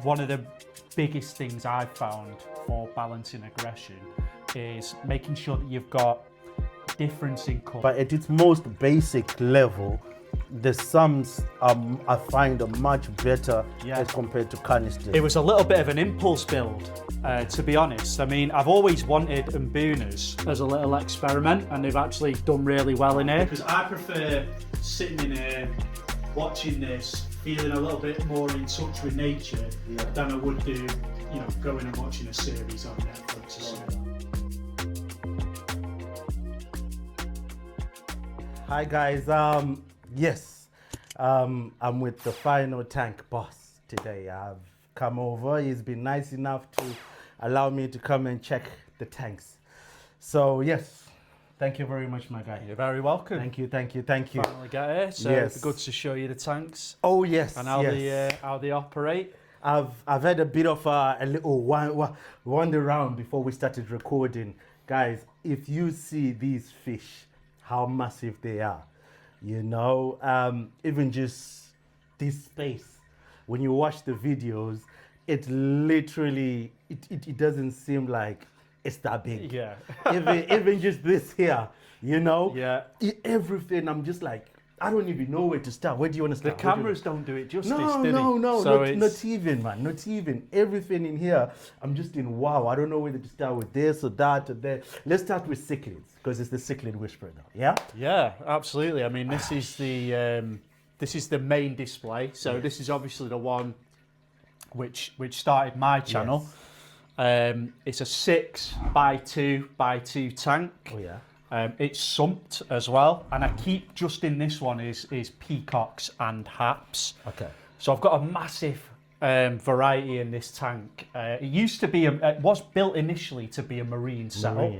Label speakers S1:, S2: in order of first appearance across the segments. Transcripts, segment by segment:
S1: One of the biggest things I've found for balancing aggression is making sure that you've got difference in colour.
S2: But at its most basic level, the sums I find are much better as compared to canisters.
S1: It was a little bit of an impulse build, to be honest. I mean, I've always wanted Mboonas as a little experiment, and they've actually done really well in here. Because I prefer sitting in here, watching this, feeling a little bit more in touch with nature than I would do, going and watching a series on Netflix or something.
S2: Hi guys, yes, I'm with the final tank boss today. I've come over, he's been nice enough to allow me to come and check the tanks. So yes, thank you very much, my guy.
S1: You're very welcome.
S2: Thank you.
S1: Finally get here, so
S2: yes.
S1: It'd be good to show you the tanks.
S2: Oh yes,
S1: and how they operate.
S2: I've had a bit of a little wander around before we started recording. Guys, if you see these fish, how massive they are, even just this space, when you watch the videos, it literally, it doesn't seem like it's that big.
S1: Yeah.
S2: even just this here,
S1: Yeah.
S2: Everything, I'm just like, I don't even know where to start. Where do you want to start?
S1: The cameras don't do it justice,
S2: No,
S1: do they?
S2: not even, man. Not even. Everything in here, I'm just in wow. I don't know whether to start with this or that or that. Let's start with cichlids, because it's the Cichlid Whisperer now, yeah?
S1: Yeah, absolutely. I mean, this is the main display. So this is obviously the one which started my channel. Yes. It's a 6x2x2 tank.
S2: Oh yeah.
S1: It's sumped as well, and I keep just in this one is peacocks and haps.
S2: Okay.
S1: So I've got a massive variety in this tank. It used to be, it was built initially to be a marine setup.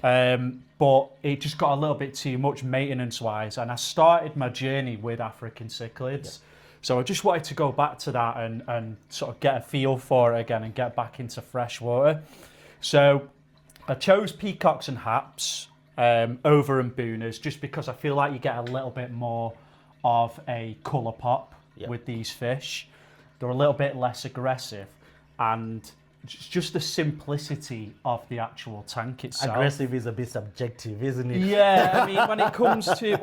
S1: But it just got a little bit too much maintenance-wise, and I started my journey with African cichlids. Yeah. So I just wanted to go back to that and sort of get a feel for it again and get back into freshwater. So I chose peacocks and haps over Mboonas, just because I feel like you get a little bit more of a colour pop with these fish. They're a little bit less aggressive, and just the simplicity of the actual tank itself.
S2: Aggressive is a bit subjective, isn't it?
S1: Yeah, I mean, when it comes to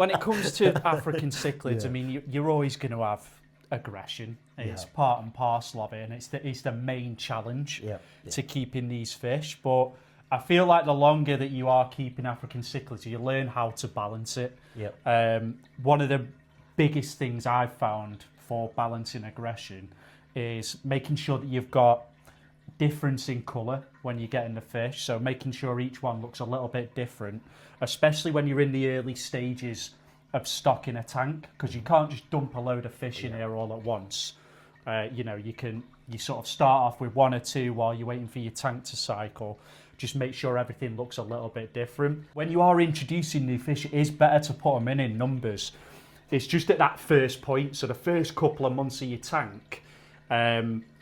S1: African cichlids, I mean, you're always going to have aggression. It's part and parcel of it, and it's the main challenge to keeping these fish. But I feel like the longer that you are keeping African cichlids, you learn how to balance it. One of the biggest things I've found for balancing aggression is making sure that you've got difference in colour when you're getting the fish. So making sure each one looks a little bit different, especially when you're in the early stages of stocking a tank, because you can't just dump a load of fish in here all at once. You sort of start off with one or two while you're waiting for your tank to cycle. Just make sure everything looks a little bit different. When you are introducing new fish, it is better to put them in numbers. It's just at that first point, so the first couple of months of your tank,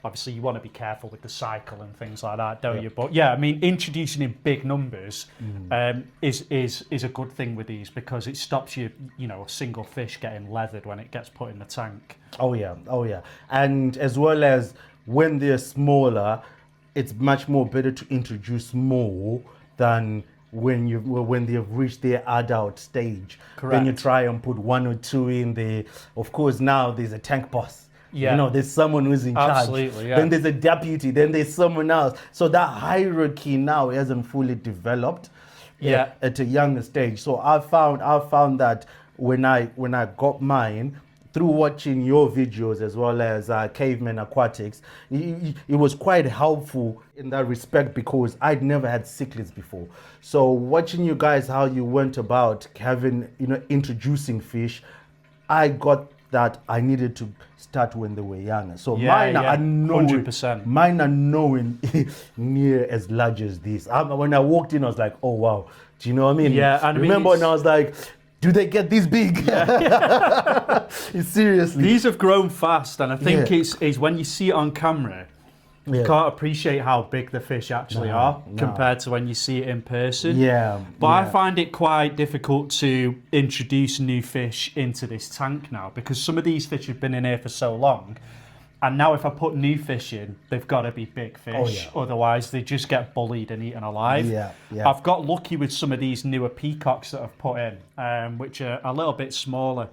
S1: obviously you want to be careful with the cycle and things like that, don't you? But yeah, I mean, introducing in big numbers is a good thing with these, because it stops you, a single fish getting leathered when it gets put in the tank.
S2: Oh yeah. And as well as when they're smaller, it's much more better to introduce more than when they've reached their adult stage.
S1: Correct.
S2: Then you try and put one or two in there. Of course, now there's a tank boss.
S1: Yeah.
S2: There's someone who's in charge.
S1: Absolutely, yeah.
S2: Then there's a deputy. Then there's someone else. So that hierarchy now hasn't fully developed at a younger stage. So I found that when I got mine, through watching your videos as well as Caveman Aquatics, it was quite helpful in that respect, because I'd never had cichlids before. So watching you guys, how you went about having, introducing fish, I got that I needed to start when they were younger. So mine are nowhere,
S1: 100%.
S2: Mine are nowhere near as large as this. When I walked in, I was like, oh wow. Do you know what I mean?
S1: Yeah, and
S2: remember when I was like, do they get this big? Seriously.
S1: These have grown fast, and I think it's when you see it on camera, you can't appreciate how big the fish actually are compared to when you see it in person. But I find it quite difficult to introduce new fish into this tank now, because some of these fish have been in here for so long And now if I put new fish in, they've got to be big fish. Otherwise, they just get bullied and eaten alive. I've got lucky with some of these newer peacocks that I've put in, which are a little bit smaller.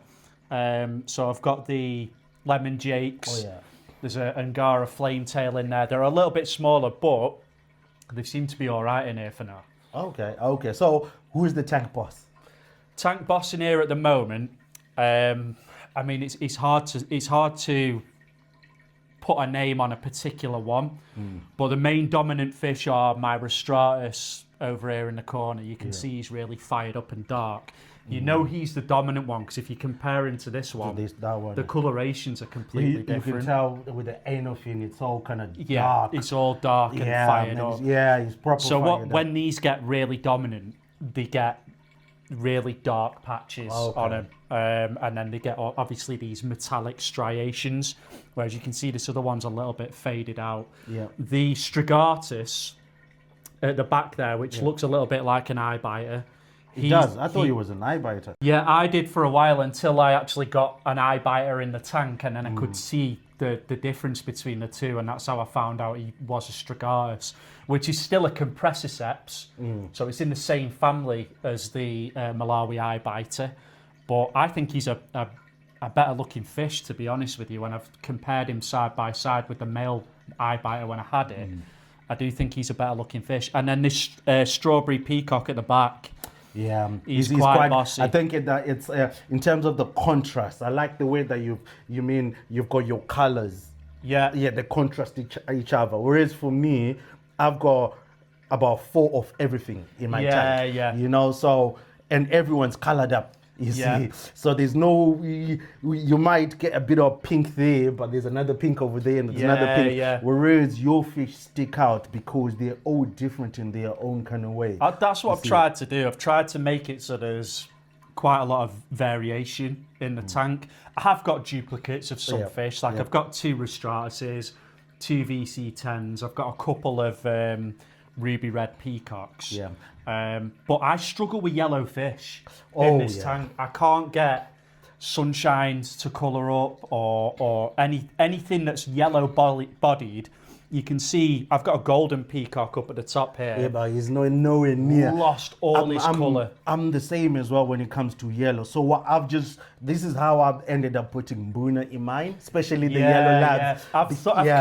S1: So I've got the lemon jakes. There's a Angara flametail in there. They're a little bit smaller, but they seem to be all right in here for now.
S2: Okay. So who's the tank boss?
S1: Tank boss in here at the moment. I mean, it's hard to put a name on a particular one, but the main dominant fish are my Rostratus over here in the corner. You can see he's really fired up and dark. You know he's the dominant one because if you compare him to this one, the colorations are completely different.
S2: You can tell with the anal fin, it's all kind of dark.
S1: It's all dark and fired up.
S2: Yeah, he's proper.
S1: So when these get really dominant, they get really dark patches on them, and then they get obviously these metallic striations, whereas you can see this other one's a little bit faded out. The Strigatus at the back there, which looks a little bit like an eye biter.
S2: He does. I thought he was an eye biter.
S1: Yeah, I did for a while until I actually got an eye biter in the tank, and then I could see the difference between the two, and that's how I found out he was a Strigatus, which is still a Compressiceps. So it's in the same family as the Malawi eye biter, but I think he's a better looking fish, to be honest with you. When I've compared him side by side with the male eye biter when I had it, I do think he's a better looking fish. And then this strawberry peacock at the back.
S2: Yeah,
S1: he's quite bossy.
S2: I think it's in terms of the contrast. I like the way that you've got your colors. Yeah, they contrast each other. Whereas for me, I've got about 4 of everything in my tank. You know, so and everyone's colored up. You see, so there's no. You might get a bit of pink there, but there's another pink over there, and there's another pink. Whereas your fish stick out because they're all different in their own kind of way.
S1: That's what I've tried to do. I've tried to make it so there's quite a lot of variation in the tank. I have got duplicates of some fish. Like I've got 2 Rostratuses, 2 VC10s. I've got a couple of ruby red peacocks. But I struggle with yellow fish in this tank. I can't get sunshines to colour up or anything that's yellow bodied. You can see I've got a golden peacock up at the top here.
S2: Yeah, but he's nowhere near.
S1: Lost all his colour.
S2: I'm the same as well when it comes to yellow. So this is how I've ended up putting Mbuna in mine, especially the yellow labs.
S1: I've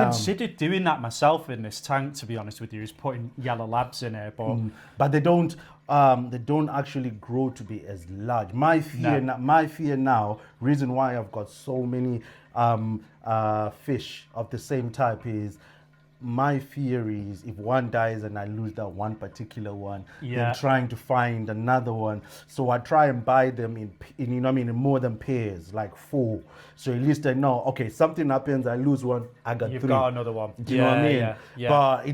S1: considered doing that myself in this tank, to be honest with you, is putting yellow labs in here,
S2: but they don't actually grow to be as large. My fear now, reason why I've got so many fish of the same type is, my fear is if one dies and I lose that one particular one, then trying to find another one. So I try and buy them in more than pairs, like 4. So at least I know, okay, something happens, I lose one, I got 3.
S1: You've got another one.
S2: Do you know what I mean? But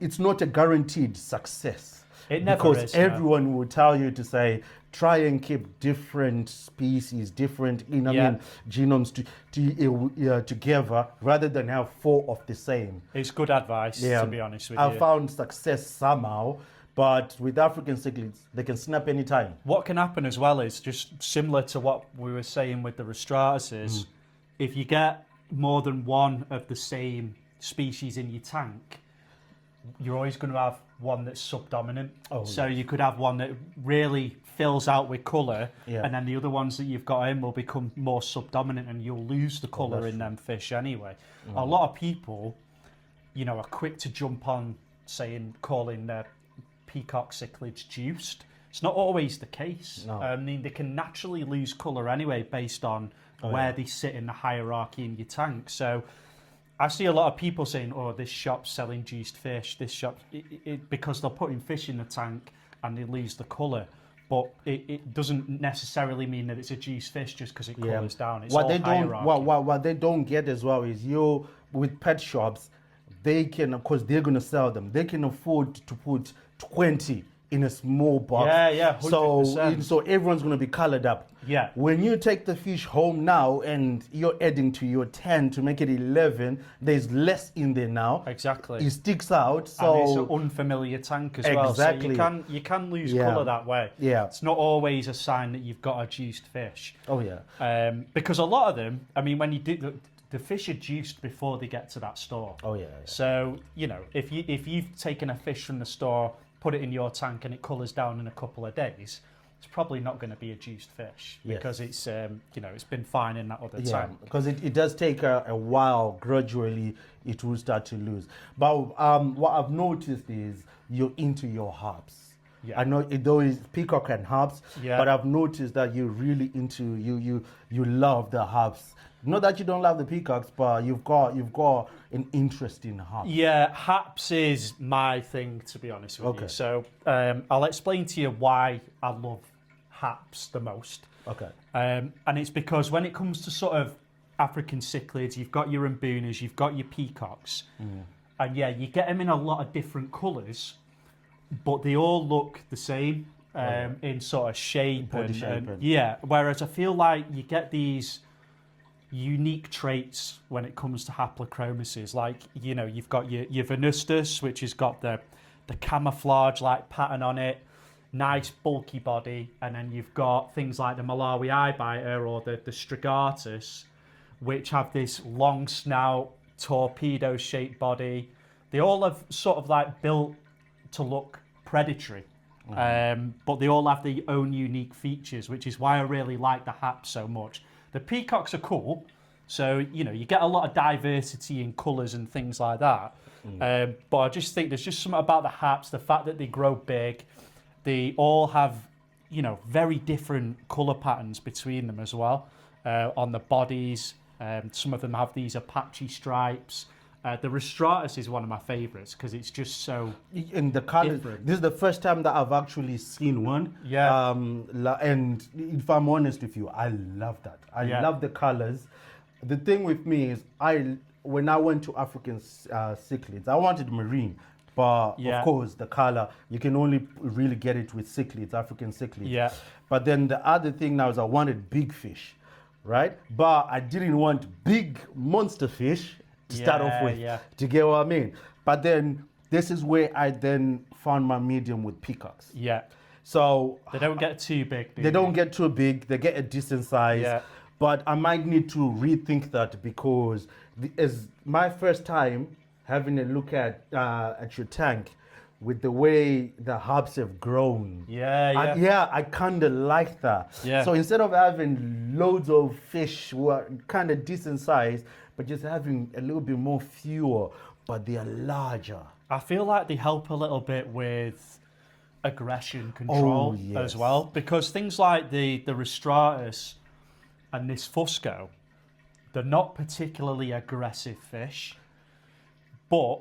S2: it's not a guaranteed success.
S1: It never is.
S2: Because everyone will tell you to say, try and keep different species, different genomes together rather than have 4 of the same.
S1: It's good advice, to be honest with you.
S2: I found success somehow, but with African cichlids, they can snap anytime.
S1: What can happen as well is just similar to what we were saying with the Rostratuses. If you get more than one of the same species in your tank, you're always going to have one that's subdominant. So you could have one that really fills out with colour, and then the other ones that you've got in will become more subdominant, and you'll lose the colour in them fish anyway. A lot of people, are quick to jump on calling their peacock cichlids juiced. It's not always the case. I mean, they can naturally lose colour anyway based on where they sit in the hierarchy in your tank. So I see a lot of people saying, this shop's selling juiced fish, this shop, because they're putting fish in the tank and they lose the colour. But it doesn't necessarily mean that it's a juiced fish just because it colours down. It's all hierarchy.
S2: What they don't get as well is with pet shops, they can, of course, they're going to sell them. They can afford to put 20 in a small box. 100%. So everyone's going to be coloured up. When you take the fish home now and you're adding to your 10 to make it 11, there's less in there now.
S1: Exactly.
S2: It sticks out. So
S1: and it's an unfamiliar tank as well. So you can lose colour that way. It's not always a sign that you've got a juiced fish. Because a lot of them, I mean, when you do the fish are juiced before they get to that store.
S2: Oh yeah.
S1: So, you know, if you've taken a fish from the store, put it in your tank and it colours down in a couple of days, it's probably not going to be a juiced fish because it's you know, it's been fine in that other tank.
S2: Because it does take a while. Gradually it will start to lose. But what I've noticed is you're into your herbs. I know though it's peacock and herbs, but I've noticed that you're really into you love the herbs. Not that you don't love the peacocks, but you've got an interest in herbs.
S1: Yeah, haps is my thing, to be honest with you. So I'll explain to you why I love haps the most.
S2: Okay.
S1: And it's because when it comes to sort of African cichlids, you've got your mboonas, you've got your peacocks, and you get them in a lot of different colours, but they all look the same in sort of shape. Whereas I feel like you get these unique traits when it comes to haplochromacies. Like, you know, you've got your venustus, which has got the camouflage-like pattern on it, nice bulky body, and then you've got things like the Malawi eye biter or the strigatus, which have this long snout, torpedo-shaped body. They all have sort of like built to look predatory, but they all have their own unique features, which is why I really like the haps so much. The peacocks are cool, so you know you get a lot of diversity in colours and things like that. But I just think there's just something about the haps, the fact that they grow big, they all have, you know, very different colour patterns between them as well on the bodies. Some of them have these Apache stripes. The Rostratus is one of my favourites because it's just so
S2: in the colours. This is the first time that I've actually seen one. And if I'm honest with you, I love that. I love the colours. The thing with me is, when I went to African cichlids, I wanted marine, but of course the colour you can only really get it with cichlids, African cichlids. But then the other thing now is I wanted big fish, right? But I didn't want big monster fish to start off with, to get what I mean. But then this is where I then found my medium with peacocks. So
S1: they don't get too big.
S2: They don't get too big. They get a decent size. But I might need to rethink that because it's my first time having a look at your tank with the way the herbs have grown. I kind of like that. So instead of having loads of fish who are kind of decent size, but just having a little bit more fewer, but they are larger.
S1: I feel like they help a little bit with aggression control as well, because things like the Rostratus and this Fusco, they're not particularly aggressive fish, but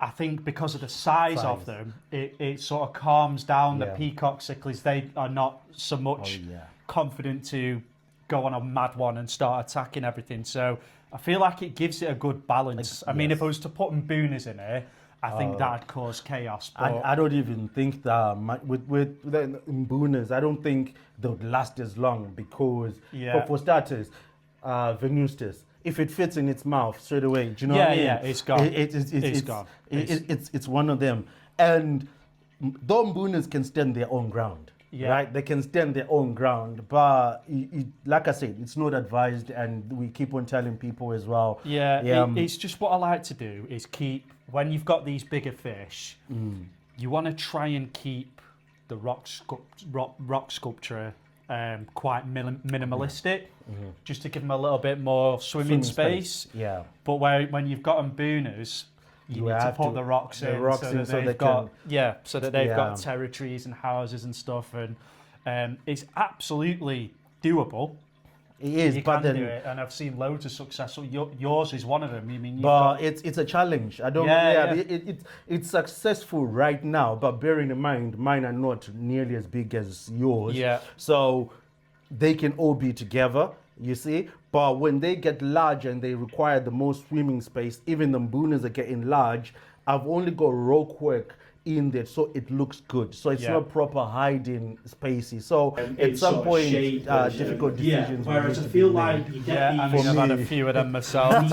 S1: I think because of the size of them, it sort of calms down the peacock cichlids. They are not so much confident to go on a mad one and start attacking everything. So I feel like it gives it a good balance. I mean, if I was to put mboonas in here, I think that'd cause chaos. But
S2: I don't even think that with the mboonas, I don't think they would last as long because for starters, venustus, if it fits in its mouth straight away, do you know what I mean?
S1: It's gone.
S2: It's gone. It's one of them. And though mboonas can stand their own ground, right? They can stand their own ground, but like I said, it's not advised, and we keep on telling people as well.
S1: It's just what I like to do is keep, when you've got these bigger fish, you want to try and keep the rock sculpture quite minimalistic, just to give them a little bit more swimming space. But when you've got mboonas, you need to put the rocks in so that they've got territories and houses and stuff, and it's absolutely doable.
S2: It is,
S1: you
S2: but
S1: can do it, and I've seen loads of successful. Yours is one of them. I mean,
S2: it's a challenge. I don't. It's successful right now, but bearing in mind, mine are not nearly as big as yours. So they can all be together. You see, but when they get larger and they require the most swimming space, even the mboonas are getting large. I've only got rock work in there, so it looks good. So it's not proper hiding spaces. So at some point, difficult decisions.
S1: Whereas I feel like you get these. I've had a few of them myself.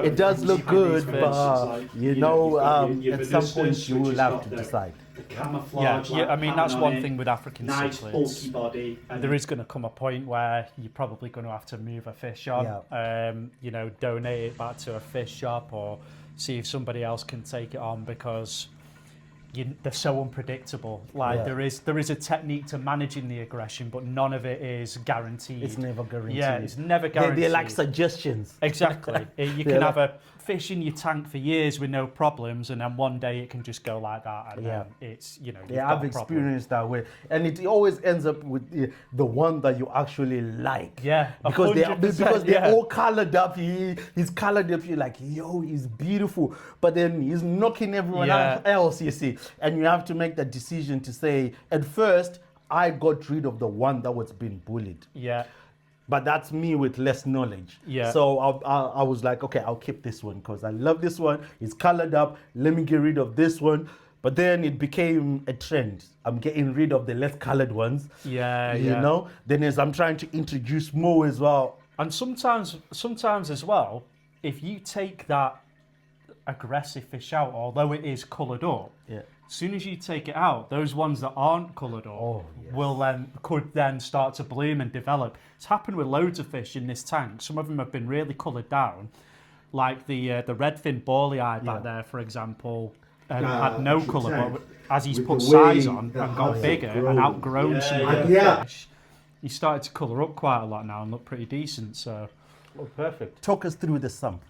S2: It does look good, but you know, at some point you will have to decide.
S3: the camouflage.
S1: Yeah, I mean, that's one thing with African
S3: nice,
S1: cichlids.
S3: bulky body. And
S1: there is going to come a point where you're probably going to have to move a fish on, you know, donate it back to a fish shop or see if somebody else can take it on, because they're so unpredictable. Like there is a technique to managing the aggression, but none of it is guaranteed.
S2: It's never guaranteed.
S1: Yeah, it's never guaranteed.
S2: They're like suggestions.
S1: Exactly. You can have a fish in your tank for years with no problems, and then one day it can just go like that, and then it's, you know,
S2: yeah, I've experienced that way, and it always ends up with the one that you actually like.
S1: Yeah,
S2: because they're all colored up. He's colored up. You're like, yo, he's beautiful, but then he's knocking everyone else. You see, and you have to make that decision to say, at first, I got rid of the one that was being bullied.
S1: Yeah.
S2: But that's me with less knowledge.
S1: Yeah.
S2: So I was like, okay, I'll keep this one because I love this one. It's colored up. Let me get rid of this one. But then it became a trend. I'm getting rid of the less colored ones.
S1: Yeah,
S2: you know. Then as I'm trying to introduce more as well.
S1: And sometimes as well, if you take that aggressive fish out, although it is coloured up, as soon as you take it out, those ones that aren't coloured up could then start to bloom and develop. It's happened with loads of fish in this tank. Some of them have been really coloured down, like the redfin bally eye back there, for example, had no colour, but as he's put size on and got bigger and outgrown some of the fish, he started to colour up quite a lot now and look pretty decent. So,
S2: perfect. Talk us through the sump.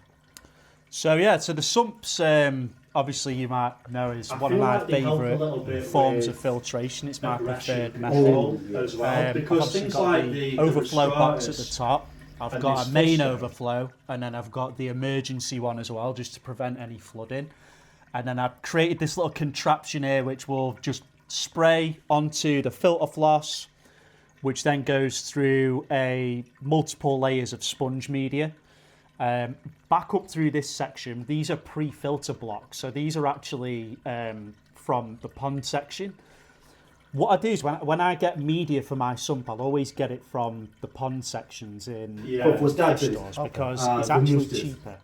S1: So the sumps, obviously you might know, is one of my favourite forms of filtration. It's my preferred method.
S3: As well, because things like the
S1: overflow box at the top. I've got a main overflow, and then I've got the emergency one as well, just to prevent any flooding. And then I've created this little contraption here, which will just spray onto the filter floss, which then goes through multiple layers of sponge media. Back up through this section, these are pre-filter blocks, so these are actually from the pond section. What I do is when I get media for my sump, I'll always get it from the pond sections in fish stores, because it's actually cheaper.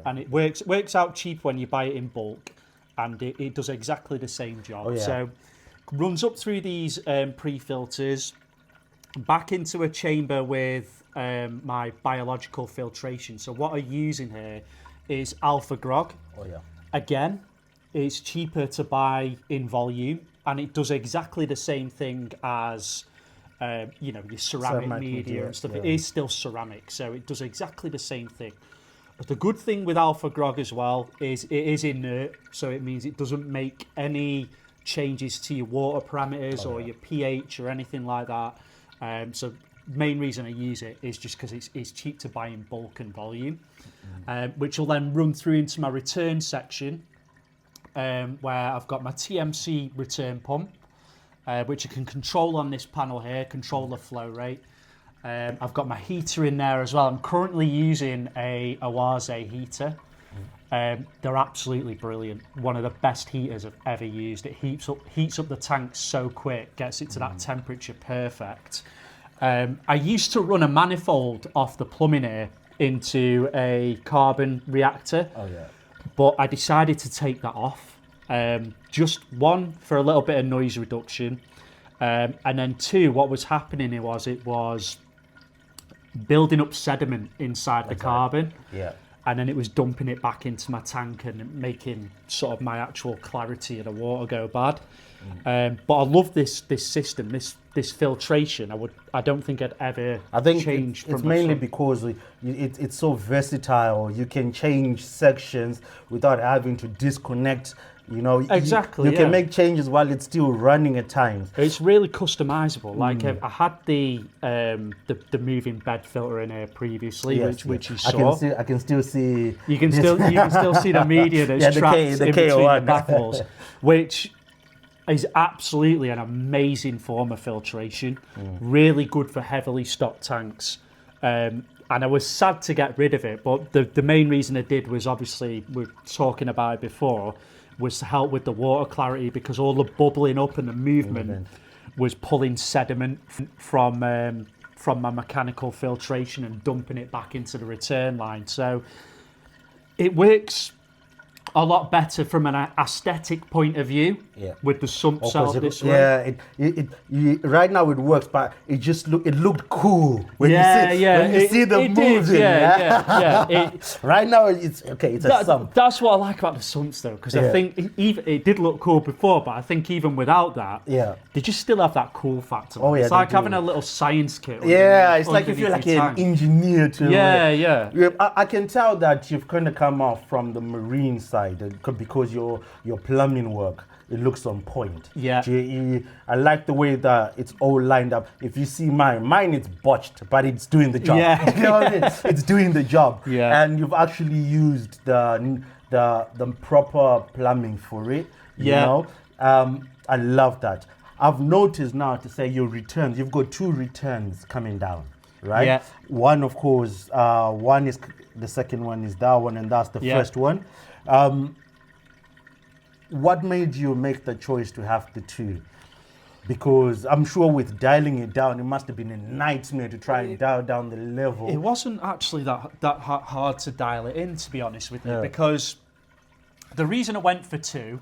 S1: And it works out cheap when you buy it in bulk, and it does exactly the same job. So runs up through these pre-filters, back into a chamber with my biological filtration. So what I'm using here is Alpha Grog. Again, it's cheaper to buy in volume, and it does exactly the same thing as you know, your ceramic media and stuff. It is still ceramic, so it does exactly the same thing. But the good thing with Alpha Grog as well is it is inert, so it means it doesn't make any changes to your water parameters or your pH or anything like that. So main reason I use it is just because it's cheap to buy in bulk and volume, which will then run through into my return section, where I've got my TMC return pump, which I can control on this panel here, control the flow rate. I've got my heater in there as well. I'm currently using a Oase heater. They're absolutely brilliant. One of the best heaters I've ever used. It heats up the tank so quick, gets it to that temperature perfect. I used to run a manifold off the plumbing here into a carbon reactor, but I decided to take that off. Just one, for a little bit of noise reduction, and then two, what was happening it was building up sediment inside the carbon, and then it was dumping it back into my tank and making sort of my actual clarity of the water go bad. But I love this system, this filtration. I don't think I'd ever change.
S2: It's mainly because it's so versatile. You can change sections without having to disconnect. You know,
S1: exactly.
S2: You can make changes while it's still running at times.
S1: It's really customizable. Like I had the moving bed filter in here previously, which you saw.
S2: I can still see.
S1: You can still see the media that's trapped in between the baffles, which is absolutely an amazing form of filtration. Really good for heavily stocked tanks. And I was sad to get rid of it, but the main reason I did was, obviously, we were talking about it before, was to help with the water clarity, because all the bubbling up and the movement was pulling sediment from my mechanical filtration and dumping it back into the return line. So it works a lot better from an aesthetic point of view.
S2: Yeah.
S1: With the sump
S2: Oh,
S1: set up this way.
S2: Yeah, right now it works, but it looked cool when you see the moves. Right now it's okay. It's a sump.
S1: That's what I like about the sumps, though, because I think it did look cool before, but I think even without that, they just still have that cool factor.
S2: Oh, yeah,
S1: it's like having a little science kit.
S2: It's like you feel like an engineer to. I can tell that you've kind of come off from the marine side because your plumbing work, it looks on point.
S1: Yeah.
S2: I like the way that it's all lined up. If you see mine is botched, but it's doing the job.
S1: Yeah.
S2: You know what I mean? It's doing the job.
S1: Yeah.
S2: And you've actually used the proper plumbing for it. You know? I love that. I've noticed now to say your returns, you've got 2 returns coming down, right?
S1: Yeah.
S2: One, of course, the second one is that one, and that's the first one. What made you make the choice to have the 2? Because I'm sure with dialing it down, it must have been a nightmare to try and dial down the level.
S1: It wasn't actually that hard to dial it in, to be honest with you, because the reason I went for 2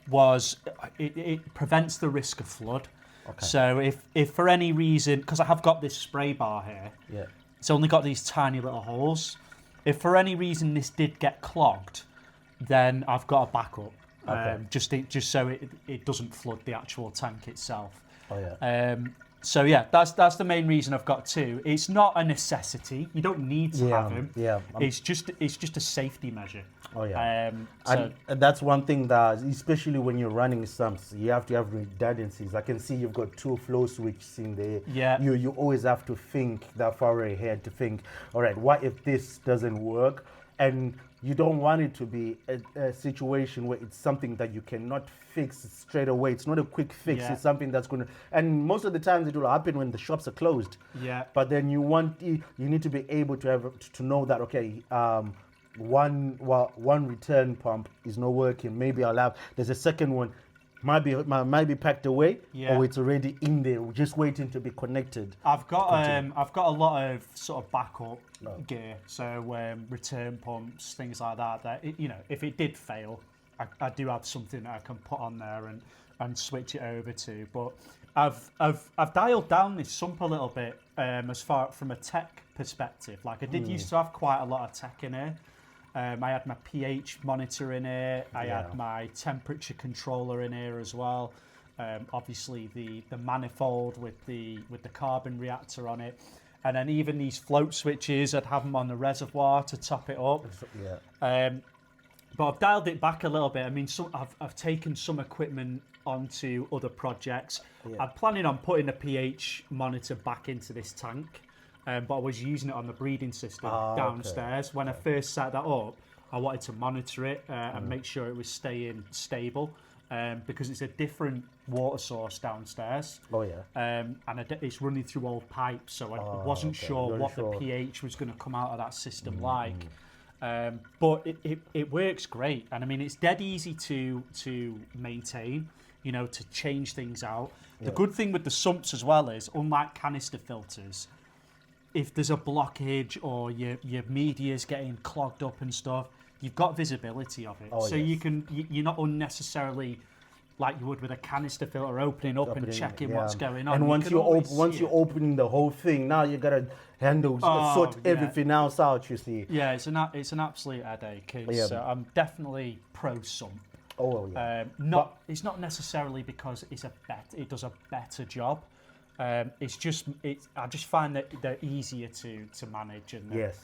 S1: was it prevents the risk of flood. Okay. So if for any reason, because I have got this spray bar here, it's only got these tiny little holes. If for any reason this did get clogged, then I've got a backup, just so it doesn't flood the actual tank itself.
S2: Oh yeah.
S1: So yeah, that's the main reason I've got 2. It's not a necessity. You don't need to have them.
S2: Yeah.
S1: It's just a safety measure.
S2: Oh yeah.
S1: So
S2: and that's one thing that, especially when you're running sumps, you have to have redundancies. I can see you've got 2 flow switches in there.
S1: Yeah.
S2: You always have to think that far ahead to think, all right, what if this doesn't work? And you don't want it to be a situation where it's something that you cannot fix straight away. It's not a quick fix.
S1: Yeah.
S2: It's something that's going to, and most of the times it will happen when the shops are closed.
S1: Yeah.
S2: But then you need to be able to know that, okay, one return pump is not working. Maybe there's a second one, might be packed away, or it's already in there, just waiting to be connected.
S1: I've got a lot of sort of backup gear, so return pumps, things like that. That if it did fail, I do have something that I can put on there and switch it over to. But I've dialed down this sump a little bit as far from a tech perspective. Like I did used to have quite a lot of tech in here. I had my pH monitor in here. I had my temperature controller in here as well. Obviously the manifold with the carbon reactor on it, and then even these float switches, I'd have them on the reservoir to top it up. But I've dialed it back a little bit. I mean, I've taken some equipment onto other projects. I'm planning on putting a pH monitor back into this tank. But I was using it on the breeding system downstairs. When I first set that up, I wanted to monitor it and make sure it was staying stable because it's a different water source downstairs. Oh yeah. And it's running through old pipes, so I wasn't sure what the pH was going to come out of that system like. But it works great, and I mean it's dead easy to maintain. To change things out. The good thing with the sumps as well is, unlike canister filters, if there's a blockage or your media's getting clogged up and stuff, you've got visibility of it. You're not unnecessarily like you would with a canister filter opening up and checking what's going on.
S2: And once you're opening the whole thing, now you gotta sort everything else out. You see.
S1: Yeah, it's an absolute headache. I'm definitely pro sump.
S2: Oh yeah.
S1: It's not necessarily because it does a better job. I just find that they're easier to manage, and
S2: yes,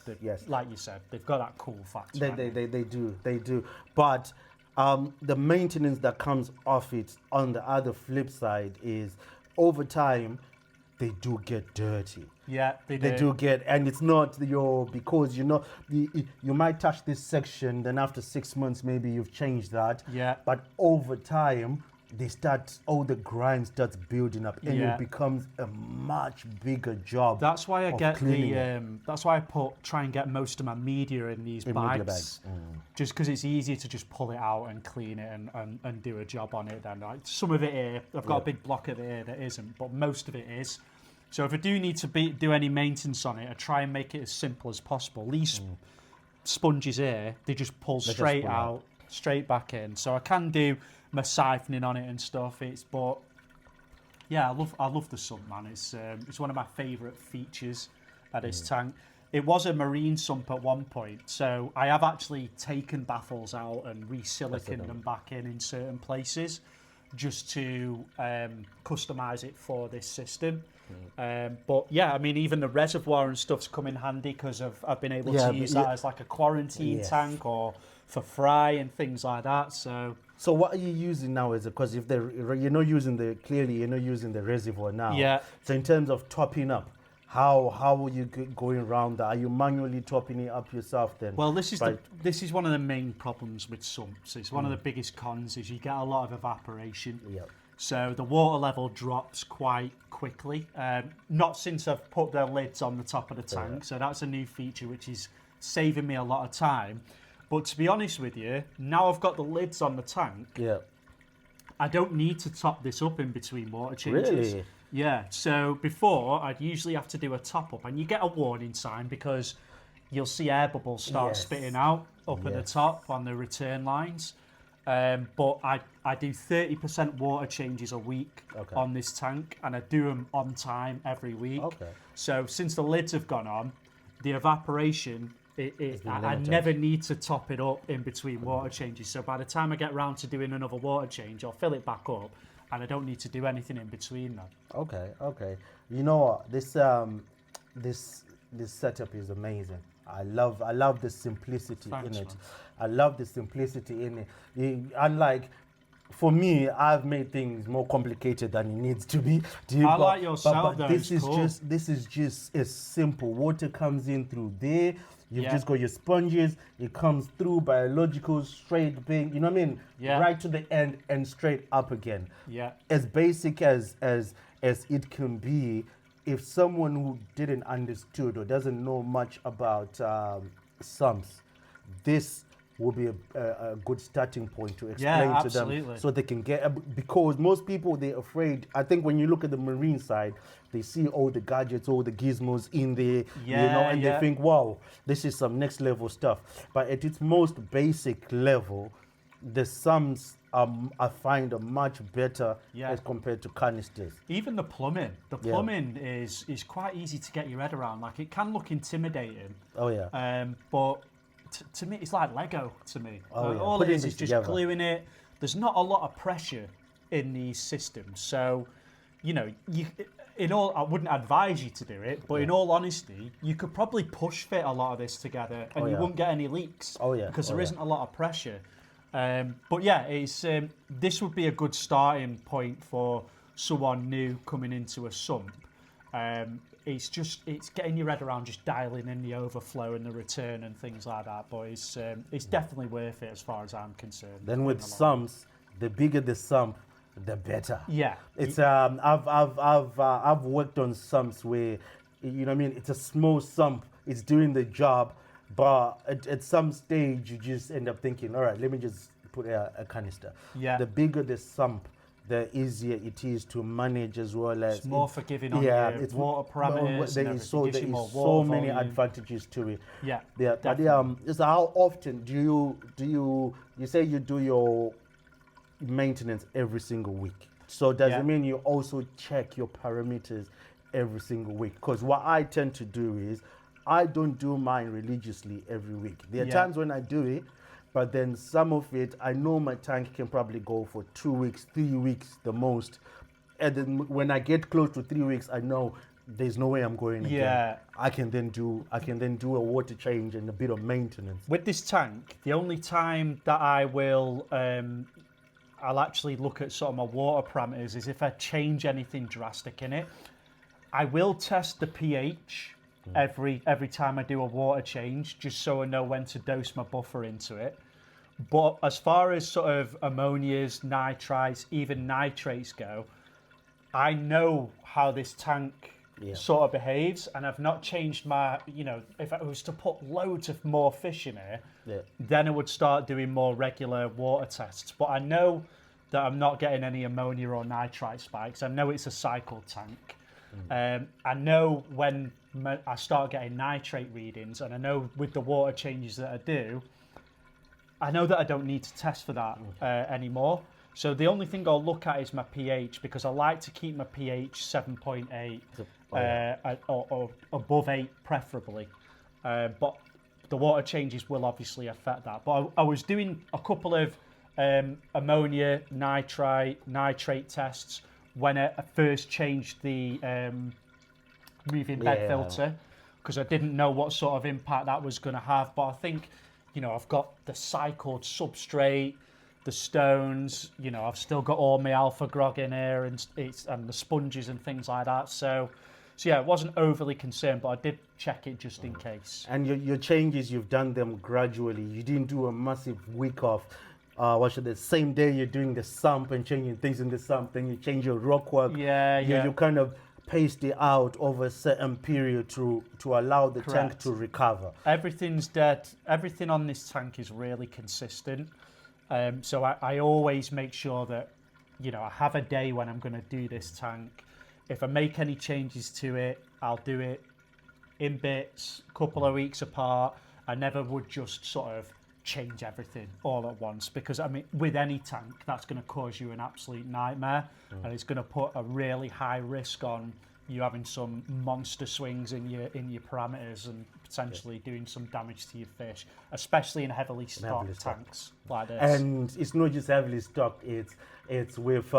S1: like you said, they've got that cool factor.
S2: They do. But the maintenance that comes off it on the other flip side is, over time, they do get dirty.
S1: Yeah, they
S2: do get, and it's not because you might touch this section, then after 6 months maybe you've changed that.
S1: Yeah.
S2: But over time, all the grime starts building up, and it becomes a much bigger job.
S1: That's why that's why I try and get most of my media in these bags. Just because it's easier to just pull it out and clean it and do a job on it. Then some of it here, I've got a big block of it here that isn't, but most of it is. So if I do need to do any maintenance on it, I try and make it as simple as possible. At least sponges here, they just pull straight out, straight back in. So I can do my siphoning on it and stuff. But yeah, I love the sump, man. It's one of my favourite features at this tank. It was a marine sump at one point, so I have actually taken baffles out and re-siliconed them back in certain places just to customise it for this system. But yeah, I mean, even the reservoir and stuff's come in handy because I've been able to use that as like a quarantine tank or for fry and things like that. So
S2: what are you using now? Is it because if you're not using the reservoir now?
S1: Yeah.
S2: So in terms of topping up, how are you going around that? Are you manually topping it up yourself then?
S1: Well, this is one of the main problems with sumps. It's one of the biggest cons is you get a lot of evaporation.
S2: Yep.
S1: So the water level drops quite quickly. Not since I've put the lids on the top of the tank. So that's a new feature which is saving me a lot of time. But to be honest with you, now I've got the lids on the tank.
S2: Yeah.
S1: I don't need to top this up in between water changes.
S2: Really?
S1: Yeah, so before I'd usually have to do a top up and you get a warning sign because you'll see air bubbles start spitting out up at the top on the return lines. But I do 30% water changes a week on this tank and I do them on time every week. So since the lids have gone on, the evaporation, I never need to top it up in between water changes. So by the time I get round to doing another water change, I'll fill it back up and I don't need to do anything in between then.
S2: Okay. You know what? This setup is amazing. I love the simplicity in it.
S1: Man.
S2: I love the simplicity in it. Unlike, for me, I've made things more complicated than it needs to be.
S1: Like your setup though.
S2: This is just as simple. Water comes in through there. You've just got your sponges. It comes through biological, straight being. You know what I mean?
S1: Yeah.
S2: Right to the end and straight up again.
S1: Yeah.
S2: As basic as it can be. If someone who didn't understood or doesn't know much about sumps, this will be a good starting point to explain to them so they can get, because most people, they're afraid. I think when you look at the marine side, they see all the gadgets, all the gizmos in there, and they think, wow, this is some next level stuff. But at its most basic level, the sumps I find are much better as compared to canisters.
S1: Even the plumbing is quite easy to get your head around. Like, it can look intimidating. But to me, it's like Lego to me. All it is just together. Gluing it. There's not a lot of pressure in these systems. So, I wouldn't advise you to do it, but in all honesty, you could probably push fit a lot of this together and you won't get any leaks because there isn't a lot of pressure. But yeah, it's this would be a good starting point for someone new coming into a sump. It's getting your head around just dialing in the overflow and the return and things like that. But it's definitely worth it as far as I'm concerned.
S2: Then with sumps, the bigger the sump, the better.
S1: Yeah,
S2: it's I've worked on sumps where, it's a small sump, it's doing the job, but at some stage you just end up thinking, all right, let me just put a canister.
S1: Yeah.
S2: The bigger the sump, the easier it is to manage, as well as
S1: it's more forgiving on your water parameters.
S2: There is so many advantages to it.
S1: Yeah.
S2: But so how often do you say you do your maintenance every single week? So does it mean you also check your parameters every single week? Because what I tend to do is I don't do mine religiously every week. There are times when I do it, but then some of it, I know my tank can probably go for 2 weeks, 3 weeks the most. And then when I get close to 3 weeks, I know there's no way I'm going again. I can then do a water change and a bit of maintenance.
S1: With this tank, the only time that I will I'll actually look at sort of my water parameters is if I change anything drastic in it. I will test the pH every time I do a water change, just so I know when to dose my buffer into it. But as far as sort of ammonias, nitrites, even nitrates go, I know how this tank sort of behaves, and I've not changed my, if I was to put loads of more fish in here, then I would start doing more regular water tests. But I know that I'm not getting any ammonia or nitrite spikes. I know it's a cycle tank. I know when I start getting nitrate readings, and I know with the water changes that I do, I know that I don't need to test for that anymore. So the only thing I'll look at is my pH, because I like to keep my pH 7.8 or above 8 preferably. But the water changes will obviously affect that. But I was doing a couple of ammonia, nitrate tests when I first changed the moving bed filter, because I didn't know what sort of impact that was going to have. But I think, I've got the cycled substrate, the stones, I've still got all my alpha grog in here and the sponges and things like that. So yeah, I wasn't overly concerned, but I did check it just in case.
S2: And your changes, you've done them gradually. You didn't do a massive week off. The same day you're doing the sump and changing things in the sump, then you change your rock work. You kind of paste it out over a certain period to allow the tank to recover.
S1: Everything's dead. Everything on this tank is really consistent. So I always make sure that, I have a day when I'm going to do this tank. If I make any changes to it, I'll do it in bits, a couple of weeks apart. I never would just sort of change everything all at once, because with any tank, that's going to cause you an absolute nightmare, and it's going to put a really high risk on you having some monster swings in your parameters and potentially doing some damage to your fish, especially in heavily stocked tanks like this.
S2: And it's not just heavily stocked; it's with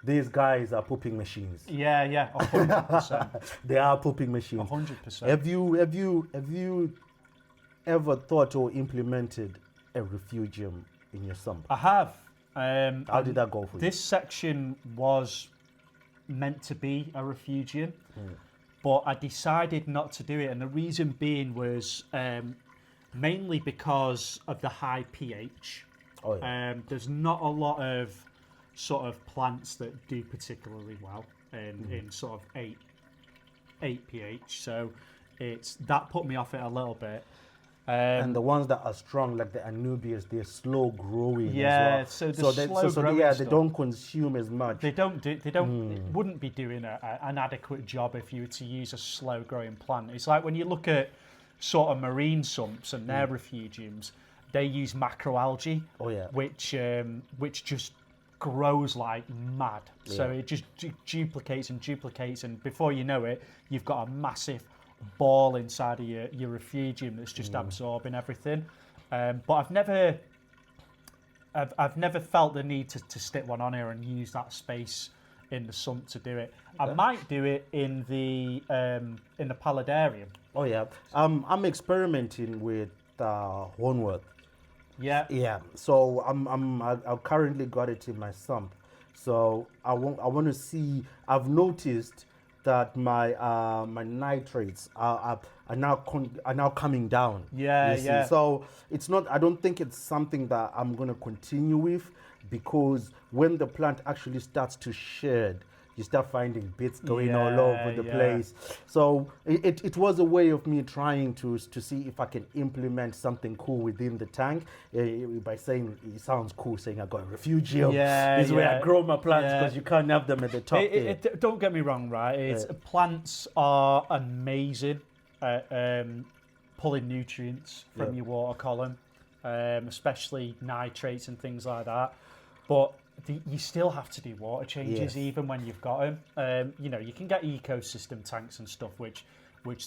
S2: these guys are pooping machines.
S1: 100%.
S2: They are pooping machines.
S1: 100%.
S2: Have you ever thought or implemented a refugium in your sump?
S1: I have.
S2: How did that go for you?
S1: This section was meant to be a refugium, but I decided not to do it, and the reason being was mainly because of the high pH. There's not a lot of sort of plants that do particularly well in sort of 8 pH, so that put me off it a little bit.
S2: And the ones that are strong, like the Anubias, they're slow growing.
S1: So
S2: they don't consume as much.
S1: They wouldn't be doing an adequate job if you were to use a slow growing plant. It's like when you look at sort of marine sumps and their refugiums, they use macroalgae, which just grows like mad. So it just duplicates, and before you know it, you've got a massive ball inside of your refugium that's just absorbing everything. But I've never felt the need to stick one on here and use that space in the sump to do it. I might do it in the paludarium.
S2: I'm experimenting with hornworth. So I've currently got it in my sump. So I want to see. I've noticed that my nitrates are now coming down. So it's not. I don't think it's something that I'm going to continue with, because when the plant actually starts to shed, you start finding bits going all over the place. So it was a way of me trying to see if I can implement something cool within the tank, by saying, it sounds cool saying I got a refugium. This is where I grow my plants, because you can't have them at the top.
S1: Don't get me wrong, right? Plants are amazing at pulling nutrients from your water column, especially nitrates and things like that. But you still have to do water changes even when you've got them. You can get ecosystem tanks and stuff which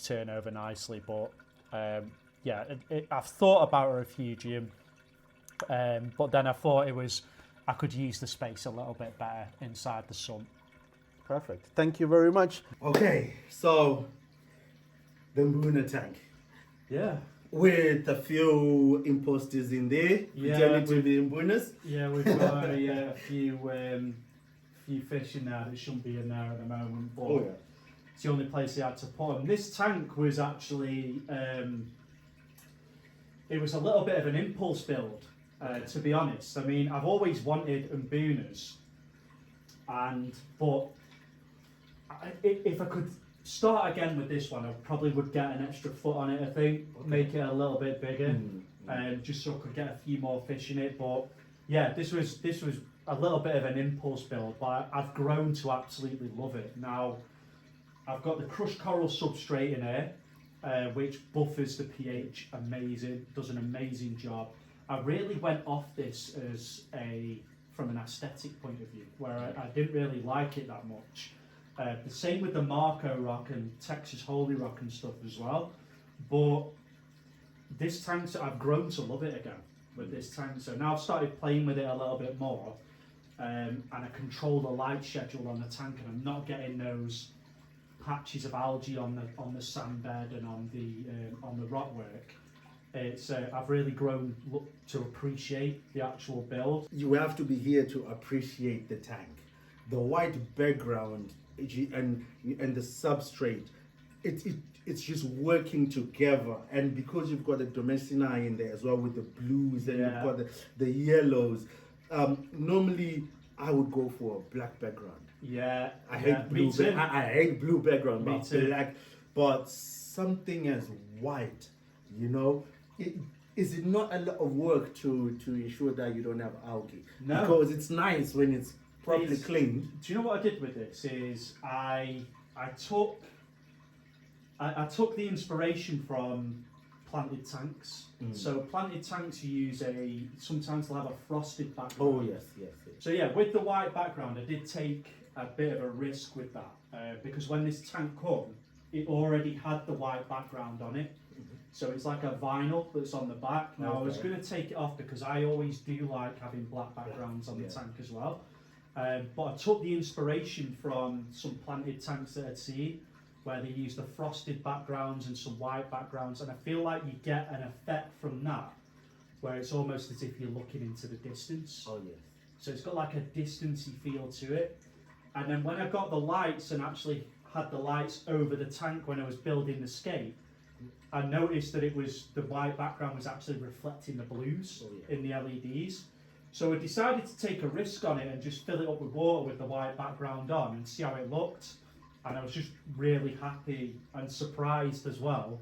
S1: turn over nicely, but I've thought about a refugium, but then I thought I could use the space a little bit better inside the sump.
S2: Perfect. Thank you very much. Okay, so the Mbuna tank. With a few imposters in there, pretending to be Mbunas.
S1: We've got a few fish in there that shouldn't be in there at the moment, but it's the only place they had to put them. This tank was actually, it was a little bit of an impulse build, to be honest. I mean, I've always wanted Mbunas, but if I could start again with this one, I probably would get an extra foot on it, I think, make it a little bit bigger, just so I could get a few more fish in it. But this was a little bit of an impulse build, but I've grown to absolutely love it. Now, I've got the crushed coral substrate in here, which buffers the pH amazing, does an amazing job. I really went off this from an aesthetic point of view, where I didn't really like it that much. The same with the Marco Rock and Texas Holy Rock and stuff as well. But this tank, I've grown to love it again with this tank. So now I've started playing with it a little bit more, and I control the light schedule on the tank, and I'm not getting those patches of algae on the sand bed and on the rockwork. It's I've really grown to appreciate the actual build.
S2: You have to be here to appreciate the tank. The white background and the substrate, it's just working together. And because you've got the Domestina in there as well with the blues and you've got the yellows, normally I would go for a black background.
S1: Yeah,
S2: I hate blue. I hate blue background.
S1: Me too.
S2: Black, but something as white, you know. Is it not a lot of work to ensure that you don't have algae?
S1: No.
S2: Because it's nice when it's properly cleaned.
S1: Do you know what I did with this? Is I took the inspiration from planted tanks. So planted tanks use sometimes they'll have a frosted background.
S2: Oh yes.
S1: So yeah, with the white background, I did take a bit of a risk with that because when this tank come, it already had the white background on it. So it's like a vinyl that's on the back. Now I was going to take it off because I always do like having black backgrounds on the tank as well. But I took the inspiration from some planted tanks that I'd seen where they use the frosted backgrounds and some white backgrounds, and I feel like you get an effect from that where it's almost as if you're looking into the distance.
S2: Oh yes.
S1: So it's got like a distancey feel to it. And then when I got the lights and actually had the lights over the tank when I was building the skate, I noticed that the white background was actually reflecting the blues in the LEDs. So I decided to take a risk on it and just fill it up with water with the white background on and see how it looked. And I was just really happy and surprised as well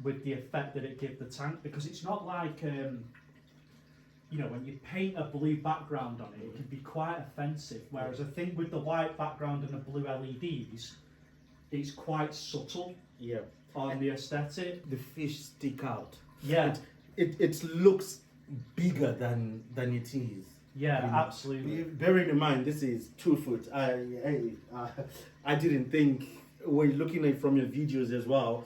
S1: with the effect that it gave the tank, because it's not like, when you paint a blue background on it, it can be quite offensive. Whereas I think with the white background and the blue LEDs, it's quite subtle on the aesthetic.
S2: The fish stick out.
S1: Yeah.
S2: It looks bigger than it is.
S1: Yeah, absolutely.
S2: Bearing in mind, this is 2 foot. I didn't think, when looking at it from your videos as well,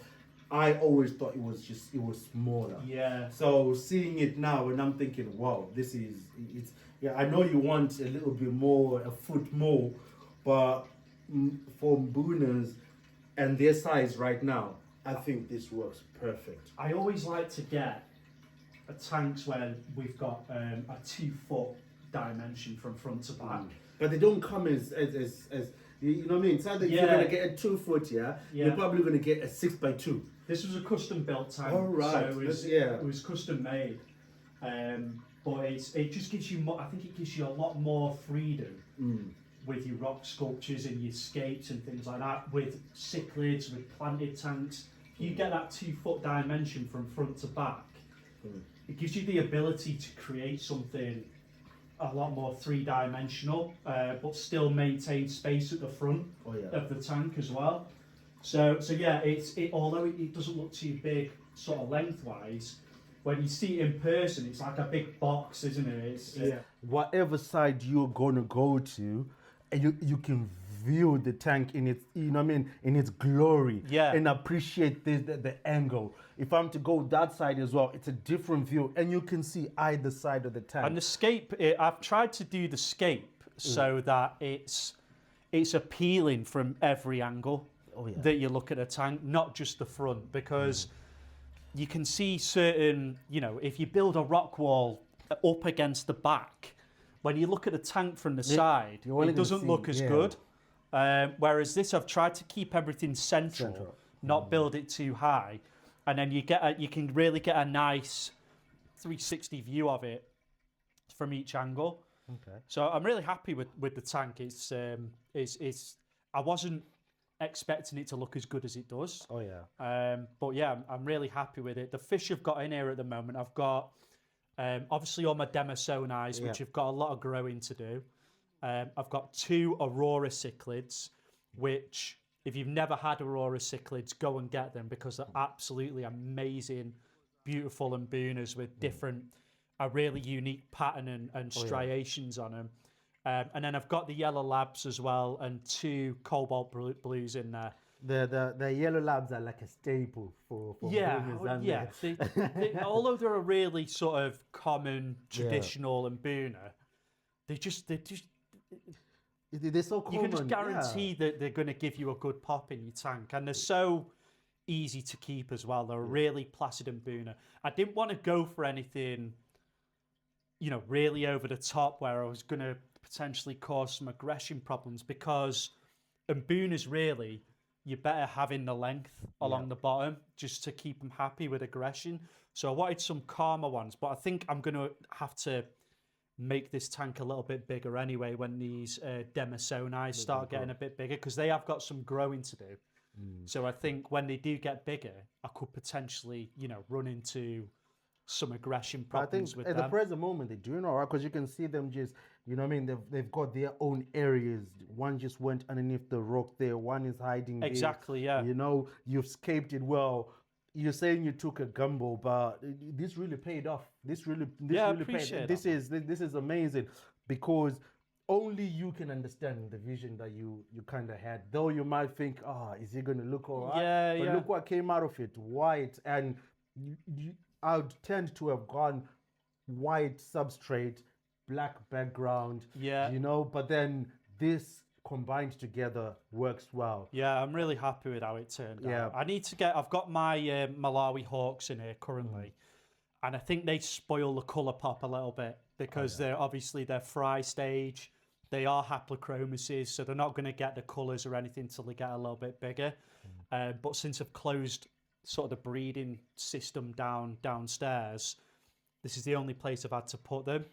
S2: I always thought it was smaller.
S1: Yeah.
S2: So seeing it now, and I'm thinking, wow, I know you want a little bit more, a foot more, but for Mboonas and their size right now, I think this works perfect.
S1: I always like to get tanks where we've got a 2 foot dimension from front to back.
S2: But they don't come as you know what I mean? It's either you're going to get a 2 foot, you're probably going to get a 6x2.
S1: This was a custom built tank,
S2: all right.
S1: So it was custom made. But it just gives you more, I think it gives you a lot more freedom with your rock sculptures and your scapes and things like that. With cichlids, with planted tanks, you get that 2 foot dimension from front to back. It gives you the ability to create something a lot more three-dimensional, but still maintain space at the front of the tank as well. So yeah, although it doesn't look too big sort of lengthwise, when you see it in person, it's like a big box, isn't it?
S2: Whatever side you're gonna go to, and you can view the tank in its, in its glory, and appreciate the angle. If I'm to go that side as well, it's a different view, and you can see either side of the tank.
S1: And the scape, I've tried to do the scape so that it's appealing from every angle that you look at a tank, not just the front, because you can see certain, if you build a rock wall up against the back, when you look at the tank from the side, it doesn't look as good. Whereas this, I've tried to keep everything central. Not build it too high, and then you can really get a nice 360 view of it from each angle.
S2: Okay.
S1: So I'm really happy with the tank. It's I wasn't expecting it to look as good as it does.
S2: Oh yeah.
S1: But yeah, I'm really happy with it. The fish I've got in here at the moment, I've got obviously all my Demosonis, which have got a lot of growing to do. I've got 2 Aurora cichlids, which If you've never had Aurora cichlids, go and get them because they're absolutely amazing, beautiful Mboonas with a really unique pattern and striations on them. And then I've got the yellow labs as well and 2 cobalt blues in there.
S2: The yellow labs are like a staple for Mboonas,
S1: they, although they're a really sort of common, traditional Mboona, they're
S2: so common.
S1: You can just guarantee that they're going to give you a good pop in your tank, and they're so easy to keep as well. They're a really placid Mboona. I didn't want to go for anything, really over the top where I was going to potentially cause some aggression problems, because Mboonas really, you're better having the length along the bottom just to keep them happy with aggression. So I wanted some calmer ones, but I think I'm going to have to make this tank a little bit bigger anyway when these Demisoni start getting a bit bigger, because they have got some growing to do. So I think when they do get bigger, I could potentially, run into some aggression problems with them.
S2: At the present moment, they're doing all right, because you can see them just, they've got their own areas. One just went underneath the rock there. One is hiding there.
S1: Exactly, yeah.
S2: You've escaped it well. You're saying you took a gamble, but this really paid off. This really paid. This is amazing, because only you can understand the vision that you kind of had. Though you might think, is he going to look all right? But look what came out of it, white. And I would tend to have gone white substrate, black background. But then this combined together works well.
S1: Yeah, I'm really happy with how it turned out. I've got my Malawi Hawks in here currently, and I think they spoil the colour pop a little bit, because they're fry stage. They are haplochromases, so they're not going to get the colours or anything till they get a little bit bigger. But since I've closed sort of the breeding system downstairs, this is the only place I've had to put them.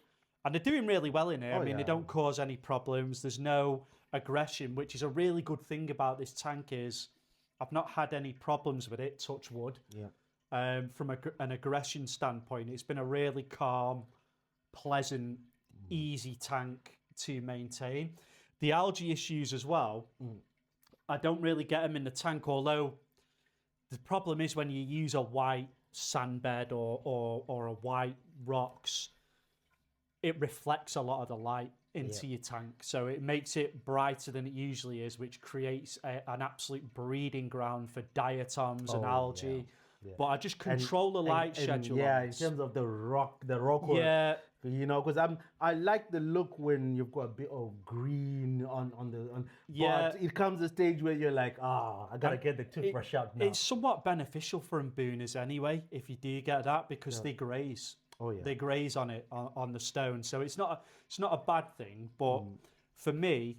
S1: And they're doing really well in here. They don't cause any problems. There's no aggression, which is a really good thing about this tank. Is I've not had any problems with it, touch wood. From an aggression standpoint, it's been a really calm, pleasant, easy tank to maintain. The algae issues as well, I don't really get them in the tank, although the problem is when you use a white sandbed or a white rocks, it reflects a lot of the light into your tank. So it makes it brighter than it usually is, which creates an absolute breeding ground for diatoms and algae. But I just control the light schedule.
S2: In terms of the rock because I like the look when you've got a bit of green on but it comes a stage where you're like, I gotta get the toothbrush out now.
S1: It's somewhat beneficial for Mboonas anyway, if you do get that, because they graze. They graze on it on the stone, so it's not a bad thing. But for me,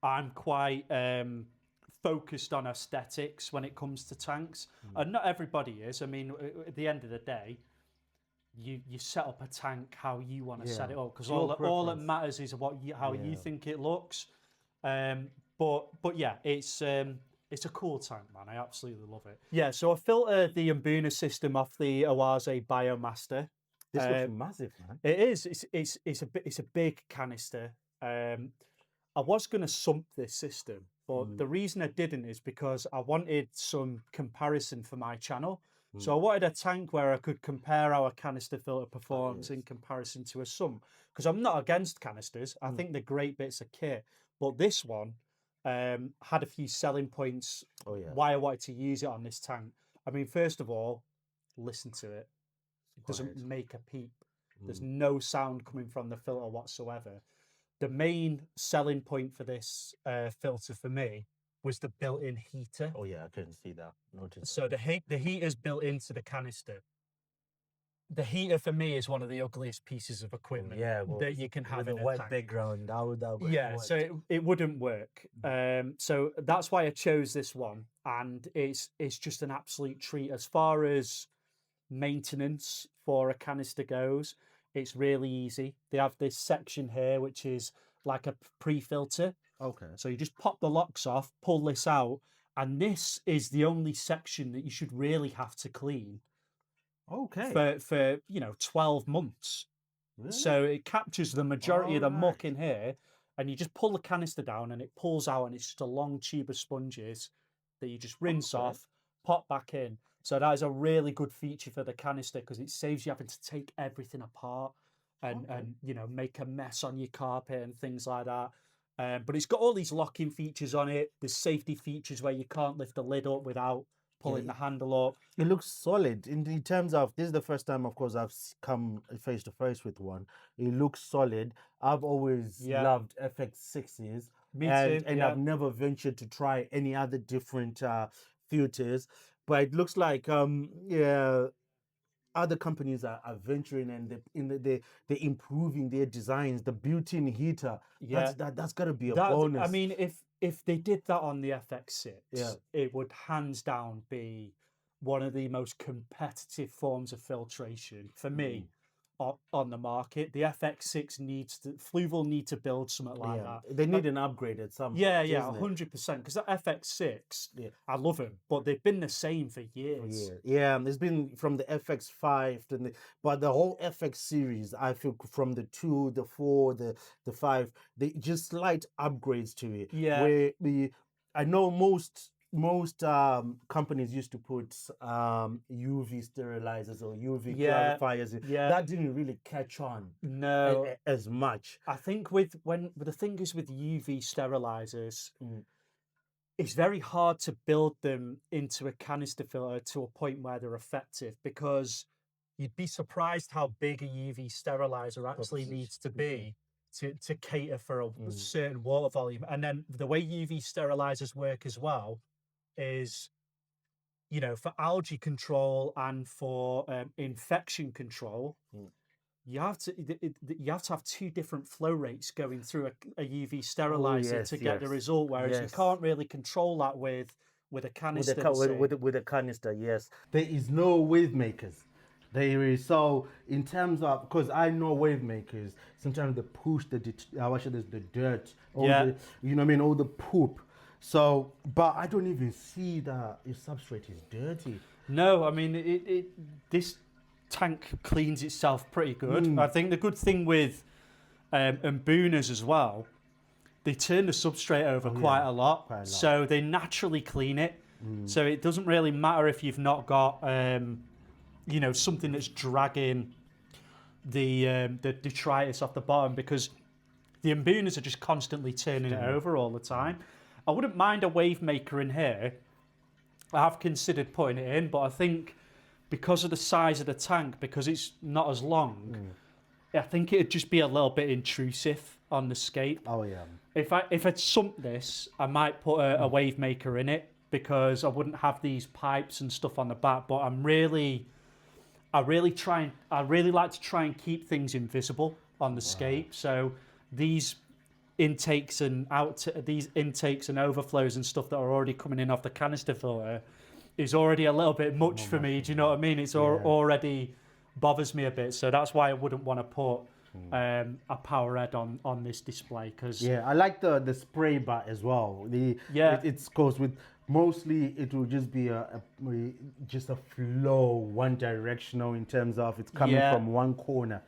S1: I'm quite focused on aesthetics when it comes to tanks, and not everybody is. I mean, at the end of the day, you set up a tank how you want to set it up, because all that matters is how you think it looks. But yeah, it's a cool tank, man. I absolutely love it. Yeah, so I filtered the Mboona system off the Oase Biomaster.
S2: This looks massive, man.
S1: It is. It's a big canister. I was going to sump this system, but the reason I didn't is because I wanted some comparison for my channel. So I wanted a tank where I could compare our canister filter performance in comparison to a sump, because I'm not against canisters. I think they're great bits of kit, but this one had a few selling points why I wanted to use it on this tank. I mean, first of all, listen to it. It doesn't make a peep. There's no sound coming from the filter whatsoever. The main selling point for this filter for me was the built-in heater.
S2: I couldn't see that.
S1: So the heater's built into the canister. The heater for me is one of the ugliest pieces of equipment that you can have in a
S2: white
S1: tank.
S2: background. That would
S1: so it wouldn't work. So that's why I chose this one, and it's just an absolute treat as far as maintenance for a canister goes. It's really easy. They have this section here which is like a pre-filter. So you just pop the locks off, pull this out, and this is the only section that you should really have to clean for 12 months. Really? So it captures the majority of the muck in here, and you just pull the canister down and it pulls out, and it's just a long tube of sponges that you just rinse off, pop back in. So that is a really good feature for the canister because it saves you having to take everything apart and you know, make a mess on your carpet and things like that. But it's got all these locking features on it. There's safety features where you can't lift the lid up without pulling the handle up.
S2: It looks solid in terms of, this is the first time, of course, I've come face to face with one. It looks solid. I've always loved FX6s.
S1: Me too.
S2: And I've never ventured to try any other different filters. But it looks like other companies are venturing and they're improving their designs. The built-in heater, that's got to be a bonus.
S1: I mean, if they did that on the FX6, it would hands down be one of the most competitive forms of filtration for me on the market. The FX6 Fluval need to build something like that.
S2: They need an upgrade at some point.
S1: 100%. Because the FX6, I love them, but they've been the same for years.
S2: Yeah, there's been from the FX5 but the whole FX series, I feel from the 2, the 4, the 5, they just slight upgrades to it.
S1: Yeah.
S2: Where I know most companies used to put UV sterilizers or UV clarifiers. That didn't really catch on as much.
S1: I think the thing is with UV sterilizers, it's very hard to build them into a canister filter to a point where they're effective, because you'd be surprised how big a UV sterilizer actually needs to be to cater for a certain water volume. And then the way UV sterilizers work as well is, you know, for algae control and for infection control, you have to have 2 different flow rates going through a UV sterilizer to get the result. Whereas you can't really control that with a canister.
S2: With a canister, yes. There is no wave makers. There is, so in terms of, because I know wave makers, sometimes they push the dirt, all the, you know what I mean, all the poop. So, but I don't even see that your substrate is dirty.
S1: No, I mean, this tank cleans itself pretty good. I think the good thing with Mbunas as well, they turn the substrate over quite a lot. So they naturally clean it. So it doesn't really matter if you've not got, you know, something that's dragging the detritus off the bottom, because the Mbunas are just constantly turning it over all the time. I wouldn't mind a wave maker in here. I have considered putting it in, but I think because of the size of the tank, because it's not as long, I think it'd just be a little bit intrusive on the scape.
S2: Oh yeah.
S1: If I'd sump this, I might put a wave maker in it, because I wouldn't have these pipes and stuff on the back. But I really like to try and keep things invisible on the scape. So these intakes and these intakes and overflows and stuff that are already coming in off the canister filter is already a little bit much for me. Do you know what I mean? It's already bothers me a bit. So that's why I wouldn't want to put a power head on this display. Cause
S2: I like the spray bar as well. It's goes with, mostly it will just be just a flow, one directional in terms of it's coming from one corner.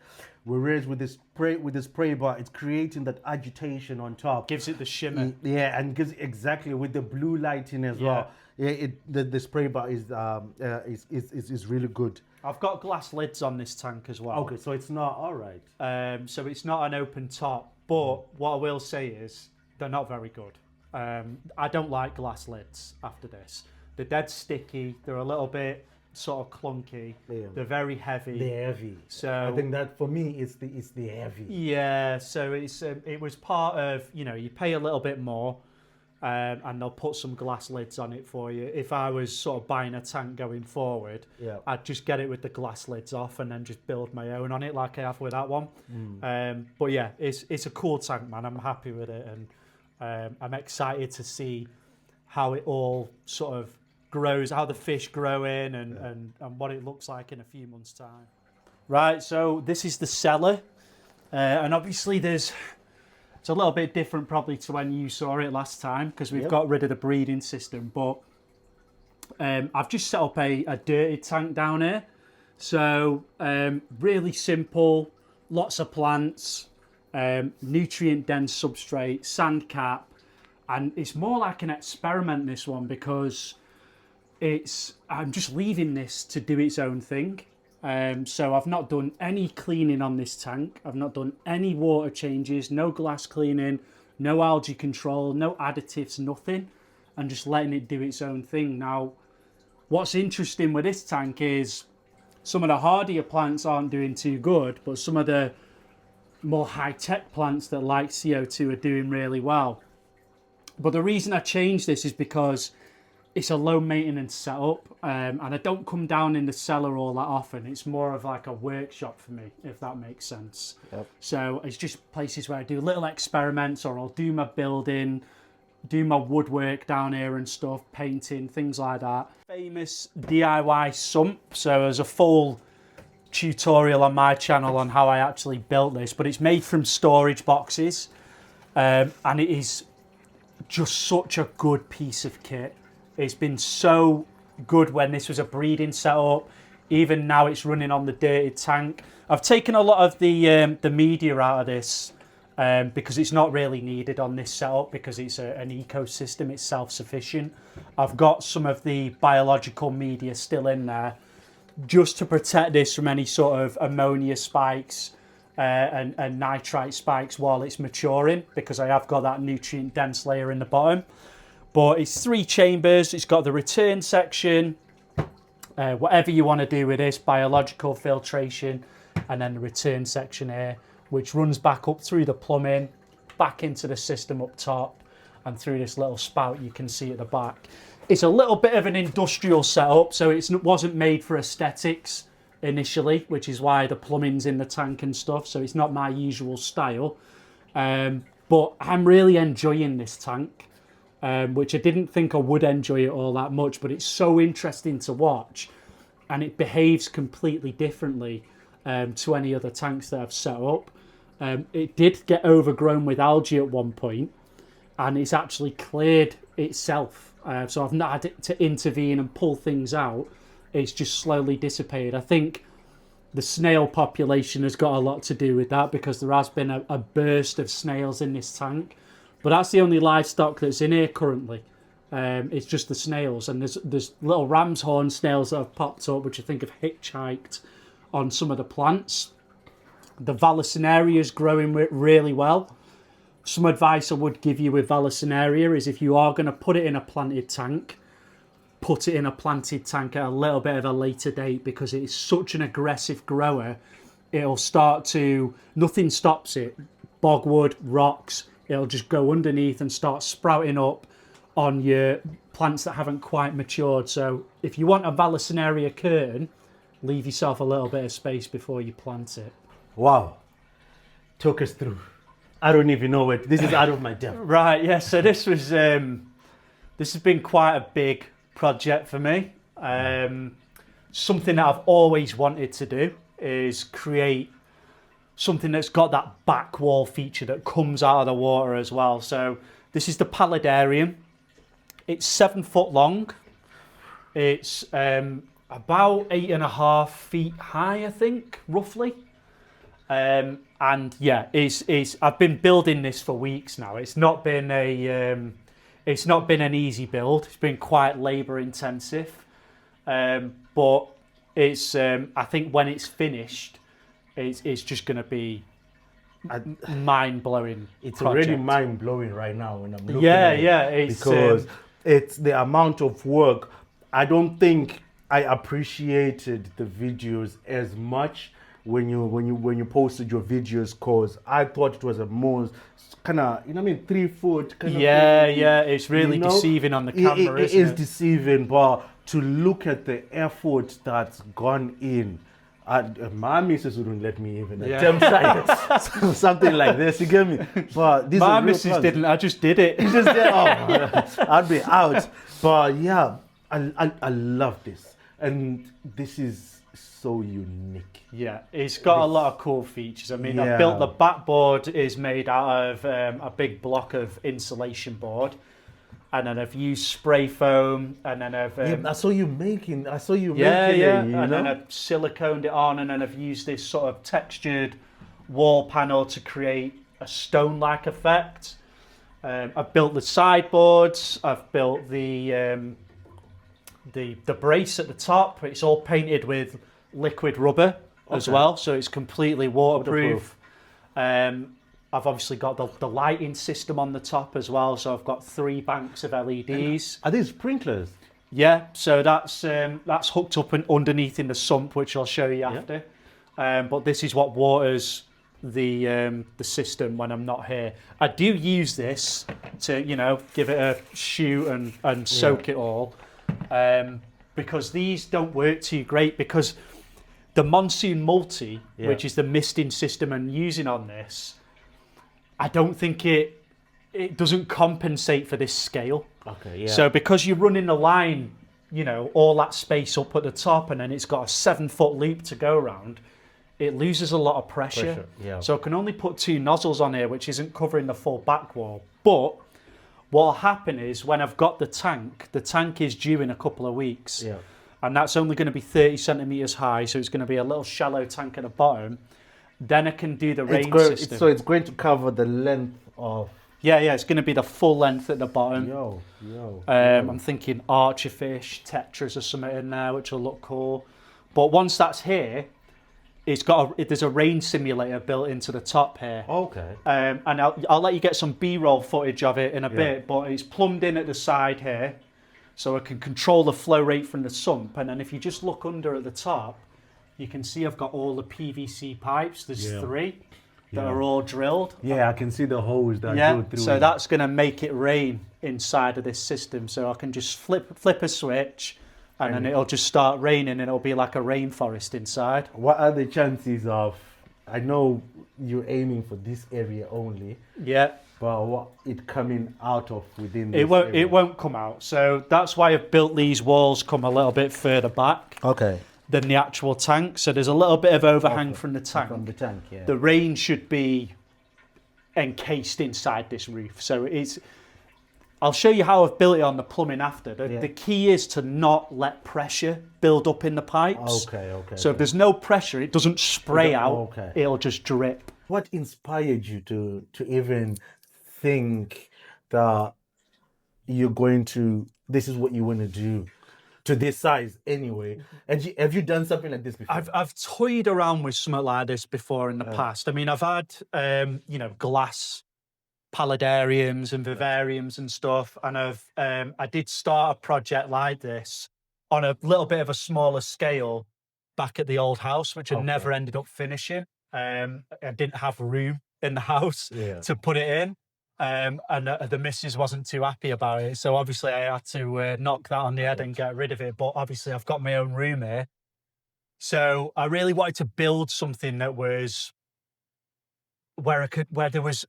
S2: Whereas with the spray bar, it's creating that agitation on top.
S1: Gives it the shimmer.
S2: And gives exactly with the blue lighting as well. The spray bar is really good.
S1: I've got glass lids on this tank as well.
S2: Okay, so it's not all right.
S1: So it's not an open top, but what I will say is they're not very good. I don't like glass lids after this. They're dead sticky. They're a little bit sort of clunky. They're very heavy.
S2: They're heavy.
S1: So
S2: I think that for me it's the heavy.
S1: Yeah. So it was part of, you know, you pay a little bit more, and they'll put some glass lids on it for you. If I was sort of buying a tank going forward, I'd just get it with the glass lids off and then just build my own on it like I have with that one. But yeah, it's a cool tank, man. I'm happy with it, and I'm excited to see how it all sort of grows, how the fish grow in, and what it looks like in a few months' time. Right, so this is the cellar, and obviously it's a little bit different probably to when you saw it last time, because we've got rid of the breeding system, but I've just set up a dirty tank down here. So really simple, lots of plants, nutrient dense substrate, sand cap, and it's more like an experiment, this one, because I'm just leaving this to do its own thing. So I've not done any cleaning on this tank. I've not done any water changes, no glass cleaning, no algae control, no additives, nothing. And just letting it do its own thing. Now, what's interesting with this tank is some of the hardier plants aren't doing too good, but some of the more high-tech plants that like CO2 are doing really well. But the reason I changed this is because it's a low maintenance setup, and I don't come down in the cellar all that often. It's more of like a workshop for me, if that makes sense. Yep. So it's just places where I do little experiments, or I'll do my building, do my woodwork down here and stuff, painting, things like that. Famous DIY sump. So there's a full tutorial on my channel on how I actually built this, but it's made from storage boxes, and it is just such a good piece of kit. It's been so good when this was a breeding setup. Even now it's running on the dirted tank. I've taken a lot of the media out of this because it's not really needed on this setup, because it's an ecosystem, it's self-sufficient. I've got some of the biological media still in there just to protect this from any sort of ammonia spikes and nitrite spikes while it's maturing, because I have got that nutrient dense layer in the bottom. But it's 3 chambers. It's got the return section, whatever you want to do with this, biological filtration, and then the return section here, which runs back up through the plumbing, back into the system up top, and through this little spout you can see at the back. It's a little bit of an industrial setup, so it wasn't made for aesthetics initially, which is why the plumbing's in the tank and stuff, so it's not my usual style. But I'm really enjoying this tank. Which I didn't think I would enjoy it all that much, but it's so interesting to watch, and it behaves completely differently to any other tanks that I've set up. It did get overgrown with algae at one point, and it's actually cleared itself. So I've not had it to intervene and pull things out. It's just slowly dissipated. I think the snail population has got a lot to do with that, because there has been a burst of snails in this tank. But that's the only livestock that's in here currently. It's just the snails, and there's little ram's horn snails that have popped up, which I think have hitchhiked on some of the plants. The Vallisneria is growing really well. Some advice I would give you with Vallisneria is, if you are going to put it in a planted tank, put it in a planted tank at a little bit of a later date, because it is such an aggressive grower. It'll start to, nothing stops it. Bogwood, rocks, it'll just go underneath and start sprouting up on your plants that haven't quite matured. So if you want a Vallisneria curtain, leave yourself a little bit of space before you plant it.
S2: Wow. Talk us through. I don't even know it. This is out of my depth.
S1: Right, yeah. So this was, this has been quite a big project for me. Something that I've always wanted to do is create something that's got that back wall feature that comes out of the water as well. So this is the paludarium. It's 7 foot long. It's about 8.5 feet high, I think, roughly. And yeah, I've been building this for weeks now. It's not been an easy build. It's been quite labour intensive. But it's I think when it's finished, it's just going to be mind-blowing.
S2: It's
S1: project.
S2: already mind-blowing right now when I'm looking
S1: at
S2: at it.
S1: Yeah, it's
S2: because it's the amount of work. I don't think I appreciated the videos as much when you posted your videos, because I thought it was a more kind of, 3 foot kind of thing.
S1: Yeah, it's really deceiving on the camera,
S2: it is deceiving, but to look at the effort that's gone in, my missus wouldn't let me even attempt something like this. You get me? But this
S1: my missus didn't. I just did it.
S2: You just did. Oh, I'd be out. But yeah, I love this, and this is so unique.
S1: Yeah, it's got a lot of cool features. I mean, I built the backboard is made out of a big block of insulation board, and then I've used spray foam, and then I've
S2: I saw you making it.
S1: And then I've siliconed it on, and then I've used this sort of textured wall panel to create a stone-like effect. I've built the sideboards. I've built the brace at the top. It's all painted with liquid rubber as well, so it's completely waterproof. I've obviously got the lighting system on the top as well, so I've got 3 banks of LEDs.
S2: Are these sprinklers?
S1: Yeah, so that's hooked up and underneath in the sump, which I'll show you after. But this is what waters the system when I'm not here. I do use this to, give it a shoot and soak it all, because these don't work too great, because the Monsoon Multi, which is the misting system I'm using on this, I don't think it doesn't compensate for this scale.
S2: Okay, yeah.
S1: So because you're running the line, all that space up at the top, and then it's got a 7-foot loop to go around, it loses a lot of pressure. So I can only put 2 nozzles on here, which isn't covering the full back wall. But what'll happen is when I've got the tank is due in a couple of weeks.
S2: Yeah.
S1: And that's only going to be 30 centimetres high, so it's going to be a little shallow tank at the bottom. Then I can do the rain system.
S2: So it's going to cover the length of...
S1: Yeah, it's going to be the full length at the bottom. I'm thinking archerfish, tetras or something in there, which will look cool. But once that's here, there's a rain simulator built into the top here.
S2: Okay.
S1: And I'll let you get some B-roll footage of it in a bit, but it's plumbed in at the side here, so I can control the flow rate from the sump. And then if you just look under at the top, you can see I've got all the PVC pipes. There's 3 that are all drilled.
S2: Yeah, I can see the holes that go through.
S1: So that's going to make it rain inside of this system. So I can just flip a switch, and then it'll just start raining, and it'll be like a rainforest inside.
S2: What are the chances of... I know you're aiming for this area only.
S1: Yeah.
S2: But what it coming out of within this
S1: area?
S2: It
S1: won't come out. So that's why I've built these walls come a little bit further back.
S2: Okay.
S1: Than the actual tank, so there's a little bit of overhang from the tank.
S2: From the tank, yeah.
S1: The rain should be encased inside this roof. So I'll show you how I've built it on the plumbing after. The key is to not let pressure build up in the pipes.
S2: Okay.
S1: So if there's no pressure, it doesn't spray out. It'll just drip.
S2: What inspired you to even think that this is what you want to do? To this size anyway. Have you done something like this before?
S1: I've toyed around with something like this before in the past. I mean, I've had glass paludariums and vivariums and stuff, and I did start a project like this on a little bit of a smaller scale back at the old house, which I never ended up finishing. I didn't have room in the house to put it in. And the missus wasn't too happy about it, so obviously I had to knock that on the head and get rid of it. But obviously I've got my own room here, so I really wanted to build something that was where there was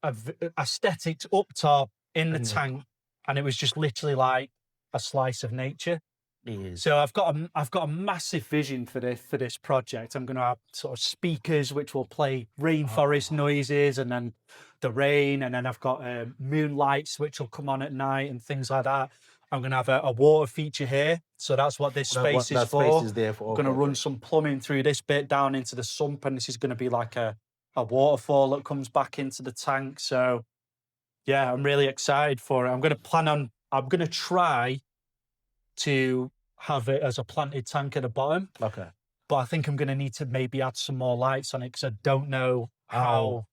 S1: aesthetics up top in the tank, and it was just literally like a slice of nature. So I've got a massive vision for this project. I'm going to have sort of speakers which will play rainforest noises, and then the rain, and then I've got moonlights which will come on at night and things like that. I'm going to have a water feature here, so that's what this space is for.
S2: Space is there for.
S1: I'm going to run some plumbing through this bit down into the sump, and this is going to be like a waterfall that comes back into the tank. So yeah, I'm really excited for it. I'm going to try to have it as a planted tank at the bottom.
S2: Okay.
S1: But I think I'm going to need to maybe add some more lights on it, because I don't know how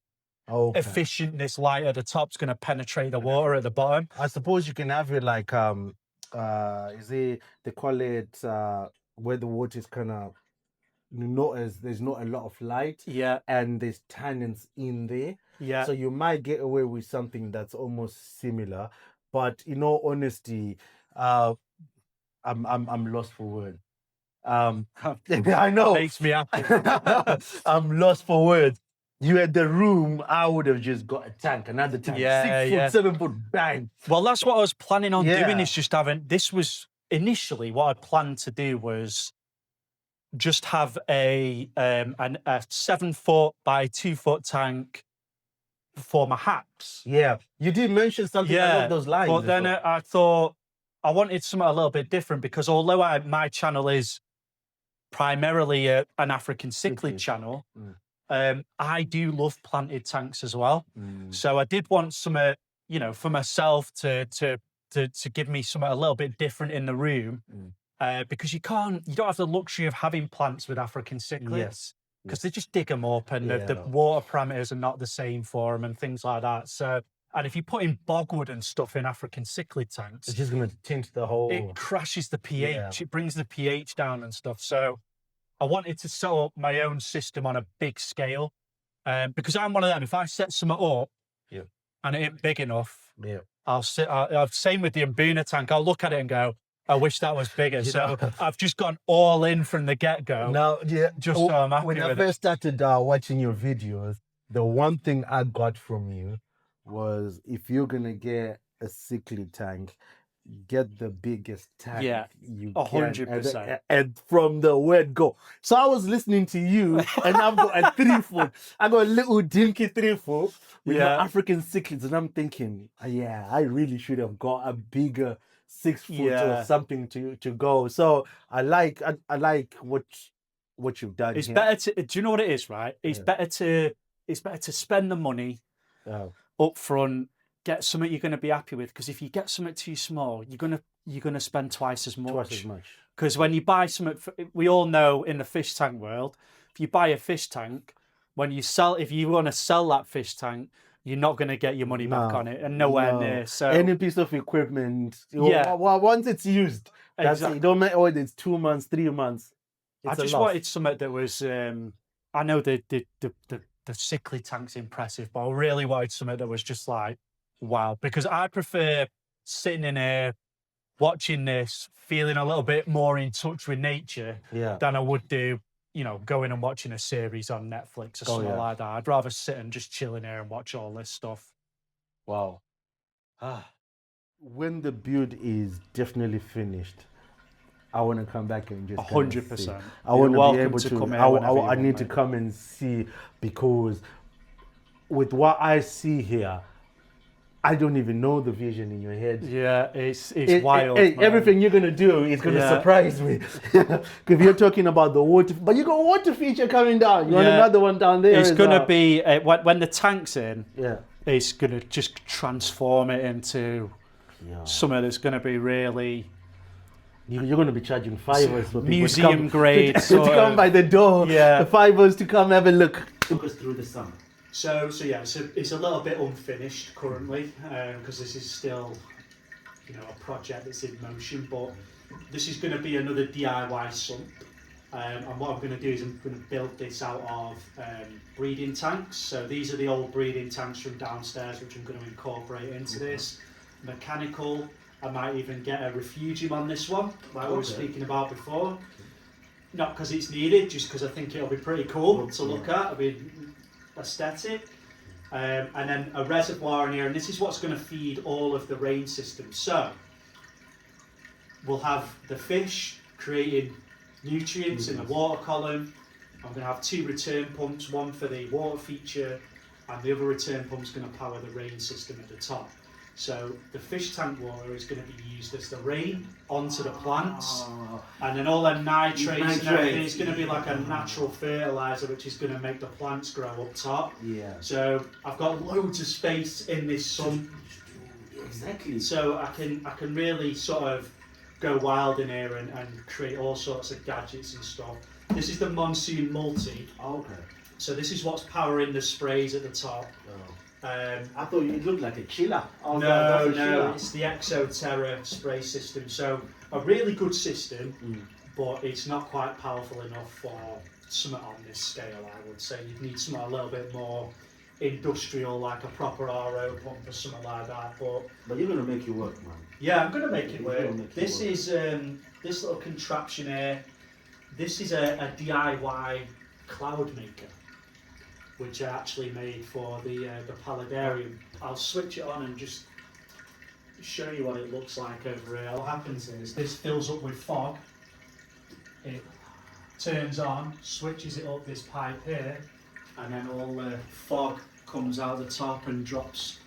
S1: efficient this light at the top's going to penetrate the water at the bottom.
S2: I suppose you can have it like they call it where the water is kind of there's not a lot of light.
S1: Yeah.
S2: And there's tannins in there.
S1: Yeah.
S2: So you might get away with something that's almost similar, but in all honesty, I'm lost for words. I know.
S1: Makes me happy.
S2: I'm lost for words. You had the room, I would have just got a tank, another tank, 6 foot, 7 foot, bang.
S1: Well, that's what I was planning on doing, is just this was initially what I planned to do, was just have a 7 foot by 2 foot tank for my hacks.
S2: Yeah, you did mention something along those lines.
S1: But then I thought I wanted something a little bit different, because although my channel is primarily an African cichlid channel, I do love planted tanks as well. So I did want some, for myself to give me something a little bit different in the room, because you don't have the luxury of having plants with African cichlids, because they just dig them up, and the water parameters are not the same for them and things like that. So, and if you put in bogwood and stuff in African cichlid tanks,
S2: it's just going to tint the whole.
S1: It crashes the pH. It brings the pH down and stuff. So I wanted to set up my own system on a big scale, because I'm one of them. If I set something up and it ain't big enough, I'll sit. Same with the Mbuna tank. I'll look at it and go, I wish that was bigger. So I've just gone all in from the get-go.
S2: Now,
S1: just so I'm happy
S2: when I
S1: with
S2: first started watching your videos, the one thing I got from you was, if you're gonna get a cichlid tank, get the biggest tank you can.
S1: 100%.
S2: And from the word go. So I was listening to you, and I've got a 3 foot. I got a little dinky 3 foot with my African cichlids, and I'm thinking, I really should have got a bigger 6 foot or something to go. So I like what you've done.
S1: It's better to. Do you know what it is? Right. It's better to spend the money up front. Get something you're going to be happy with, because if you get something too small, you're gonna spend twice as much. Because when you buy something, we all know in the fish tank world, if you buy a fish tank, if you want to sell that fish tank, you're not going to get your money back on it, and nowhere near. So
S2: any piece of equipment, once it's used, that's it. It don't matter whether it's 2 months, 3 months.
S1: I just wanted something that was. I know the cichlid tank's impressive, but I really wanted something that was just like, wow, because I prefer sitting in here, watching this, feeling a little bit more in touch with nature than I would do, going and watching a series on Netflix or something like that. I'd rather sit and just chill in here and watch all this stuff.
S2: Wow. When the build is definitely finished, I want to come back and just
S1: 100%.
S2: I want to be able to come here. I need to come and see, because with what I see here, I don't even know the vision in your head.
S1: Yeah, it's wild.
S2: Everything you're gonna do is gonna surprise me. Because you're talking about the water, but you got a water feature coming down. You want another one down there.
S1: It's gonna be when the tank's in. It's gonna just transform it into something that's gonna be really.
S2: You're going to be charging $5 for
S1: museum grade
S2: to come by the door. The $5 to come have a look.
S3: Took us through the summer.
S1: So it's a little bit unfinished currently, because this is still, a project that's in motion. But this is going to be another DIY sump, and what I'm going to do is I'm going to build this out of breeding tanks. So these are the old breeding tanks from downstairs, which I'm going to incorporate into this. Mechanical. I might even get a refugium on this one, like we were speaking about before. Not because it's needed, just because I think it'll be pretty cool to look at. It'll be aesthetic. And then a reservoir in here, and this is what's going to feed all of the rain system. So we'll have the fish creating nutrients in the water column. I'm going to have 2 return pumps, one for the water feature, and the other return pump's going to power the rain system at the top. So the fish tank water is going to be used as the rain onto the plants, and then all the nitrates and everything is going to be like a natural fertilizer, which is going to make the plants grow up top. So I've got loads of space in this sump.
S2: Exactly.
S1: So I can really sort of go wild in here and create all sorts of gadgets and stuff. This is the Monsoon Multi. So this is what's powering the sprays at the top.
S2: I thought it looked like a chiller.
S1: No, it's the Exoterra spray system. So a really good system, but it's not quite powerful enough for something on this scale, I would say. You'd need something a little bit more industrial, like a proper RO pump or something like that.
S2: But you're going to make it work, man.
S1: Yeah, I'm going to make it work. This is this little contraption here. This is a DIY cloud maker, which I actually made for the paludarium. I'll switch it on and just show you what it looks like over here. What happens is this fills up with fog. It turns on, switches it up this pipe here, and then all the fog comes out the top and drops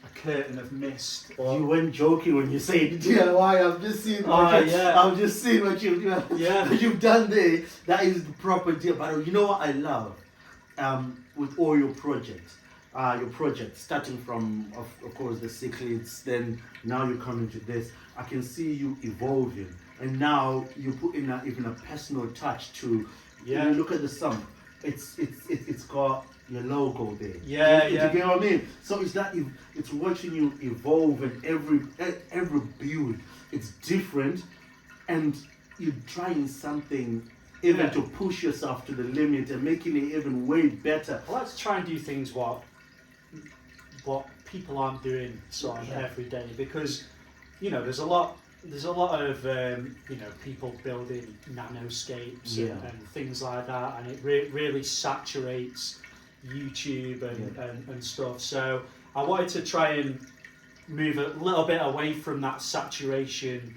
S1: a curtain of mist.
S2: You weren't joking when you said DIY. I've just seen I've just seen what you've done. What you've done there. That is the proper deal. But you know what I love? with all your projects, starting from of course the Cichlids, then now you're coming to this. I can see you evolving, and now you put in even a personal touch to.
S3: Yeah.
S2: When you look at the song, it's got your logo there.
S3: Yeah,
S2: you get what I mean? So it's that it's watching you evolve, and every build it's different, and you're trying something even to push yourself to the limit and making it even way better.
S3: I like to try and do things what people aren't doing sort of every day, because there's a lot of people building nanoscapes and things like that, and it really saturates YouTube and stuff. So I wanted to try and move a little bit away from that saturation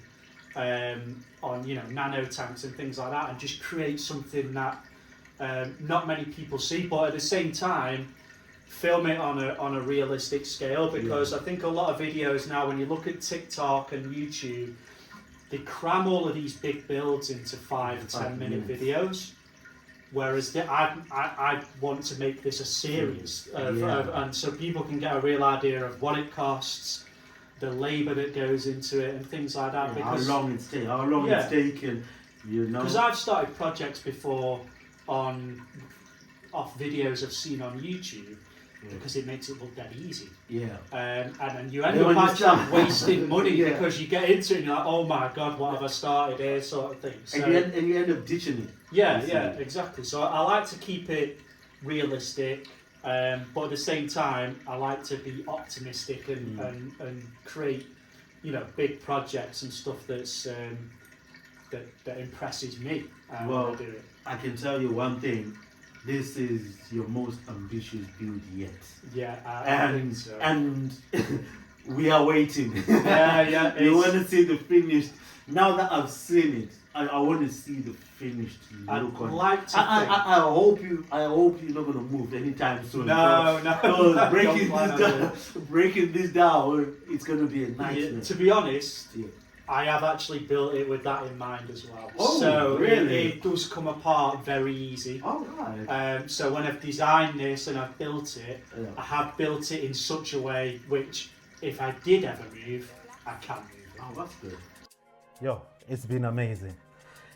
S3: on nano tanks and things like that, and just create something that not many people see, but at the same time film it on a realistic scale, because I think a lot of videos now, when you look at TikTok and YouTube, they cram all of these big builds into 5-10 minute videos, whereas I want to make this a series and so people can get a real idea of what it costs, the labour that goes into it, and things like that. Because
S2: how long it's taken,
S3: because I've started projects before off videos I've seen on YouTube, because it makes it look dead easy. And then you end up actually wasting money because you get into it and you're like, oh my god, what have I started here, sort of thing. So,
S2: and you end up ditching it.
S3: Yeah, exactly. So I like to keep it realistic, but at the same time I like to be optimistic and create big projects and stuff that's that impresses me when I do it.
S2: I can tell you one thing. This is your most ambitious build yet.
S3: Yeah, I think so.
S2: And we are waiting.
S3: Yeah.
S2: You want to see the finished. Now that I've seen it, I want to see the finished look on it.
S3: Like to
S2: I hope you're not gonna move anytime soon.
S3: No.
S2: Breaking this down, it's gonna be a nightmare.
S3: To be honest, I have actually built it with that in mind as well.
S2: Oh,
S3: so
S2: really?
S3: It does come apart very easy.
S2: Oh, right.
S3: So when I've designed this and I've built it, I have built it in such a way which, if I did ever move, I can move it.
S2: Oh, that's good. Yo, it's been amazing.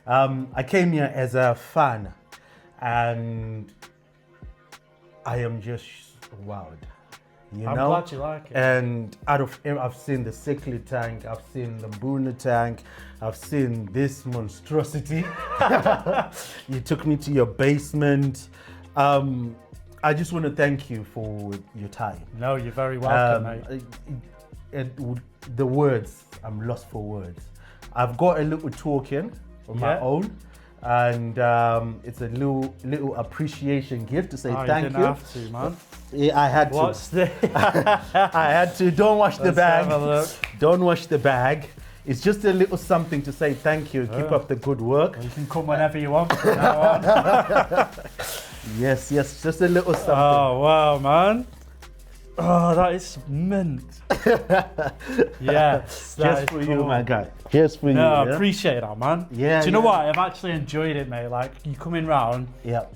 S2: I came here as a fan, and I am just wowed.
S1: I'm glad you like it.
S2: And I've seen the Cichlid tank, I've seen the Buna tank, I've seen this monstrosity. You took me to your basement. I just want to thank you for your time.
S1: No, you're very welcome, mate.
S2: The words, I'm lost for words. I've got a little token of my own, and it's a little appreciation gift to say thank you.
S1: You didn't have to, man.
S2: Yeah, I had to.
S1: What's this?
S2: I had to. Don't wash the bag.
S1: Have a look.
S2: Don't wash the bag. It's just a little something to say thank you. Keep up the good work.
S1: Well, you can come whenever you want from now on.
S2: Yes, just a little something.
S1: Oh, wow, man. Oh, that is mint. Yes,
S2: just for you, my guy. Just for you.
S1: No, I appreciate that, man.
S2: Yeah.
S1: Do you know what? I've actually enjoyed it, mate. Like, you coming round.
S2: Yeah.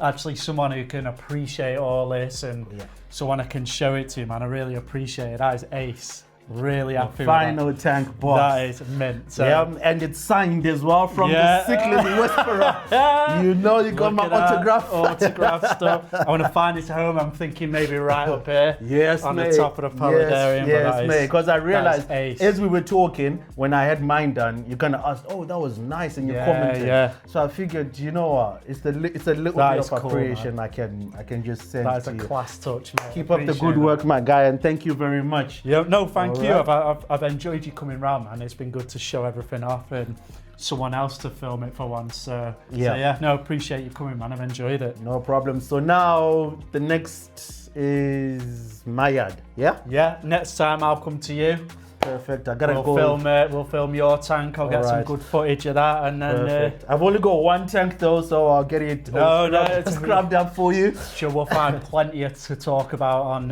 S1: Actually, someone who can appreciate all this and someone I can show it to, man. I really appreciate it. That is ace. Really happy with
S2: Final tank box.
S1: That is mint. So.
S2: Yeah, and it's signed as well from the Cichlid Whisperer. You know you got my
S1: autograph stuff. I want to find it home. I'm thinking maybe right up here.
S2: Yes,
S1: on
S2: mate.
S1: the top of the paludarium.
S2: Yes, mate. Because I realized as we were talking, when I had mine done, you're gonna ask, "Oh, that was nice," and you commented. Yeah. So I figured, you know what? It's a little bit of appreciation I can just send.
S1: That is
S2: to
S1: a
S2: you.
S1: class touch, mate.
S2: Keep up the good work, my guy, and thank you very much.
S1: Yeah, no, thank you. I've enjoyed you coming round, man. It's been good to show everything off and someone else to film it for once. So no, appreciate you coming, man. I've enjoyed it.
S2: No problem. So now the next is my yard. Yeah?
S1: Yeah, next time I'll come to you.
S2: Perfect. I gotta go.
S1: We'll film your tank. I'll get some good footage of that, and then.
S2: I've only got one tank though, so I'll get it. Scrubbed up for you.
S1: Sure, we'll find plenty to talk about on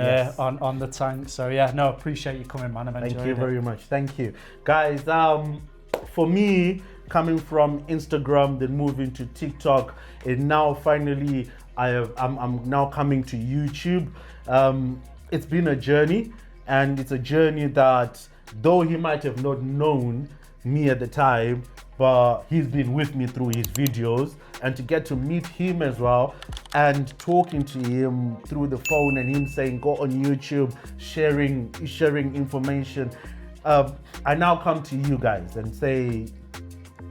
S1: the tank. So yeah, no, appreciate you coming, man. I've enjoyed it.
S2: Thank you very much. Thank you, guys. For me, coming from Instagram, then moving to TikTok, and now finally I'm now coming to YouTube. It's been a journey, and it's a journey that, though he might have not known me at the time, but he's been with me through his videos, and to get to meet him as well and talking to him through the phone and him saying go on YouTube, sharing information. I now come to you guys and say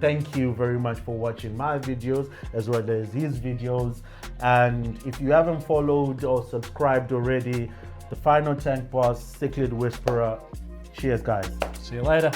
S2: thank you very much for watching my videos as well as his videos. And if you haven't followed or subscribed already, the Final Tank Boss, Cichlid Whisperer. Cheers, guys.
S1: See you later.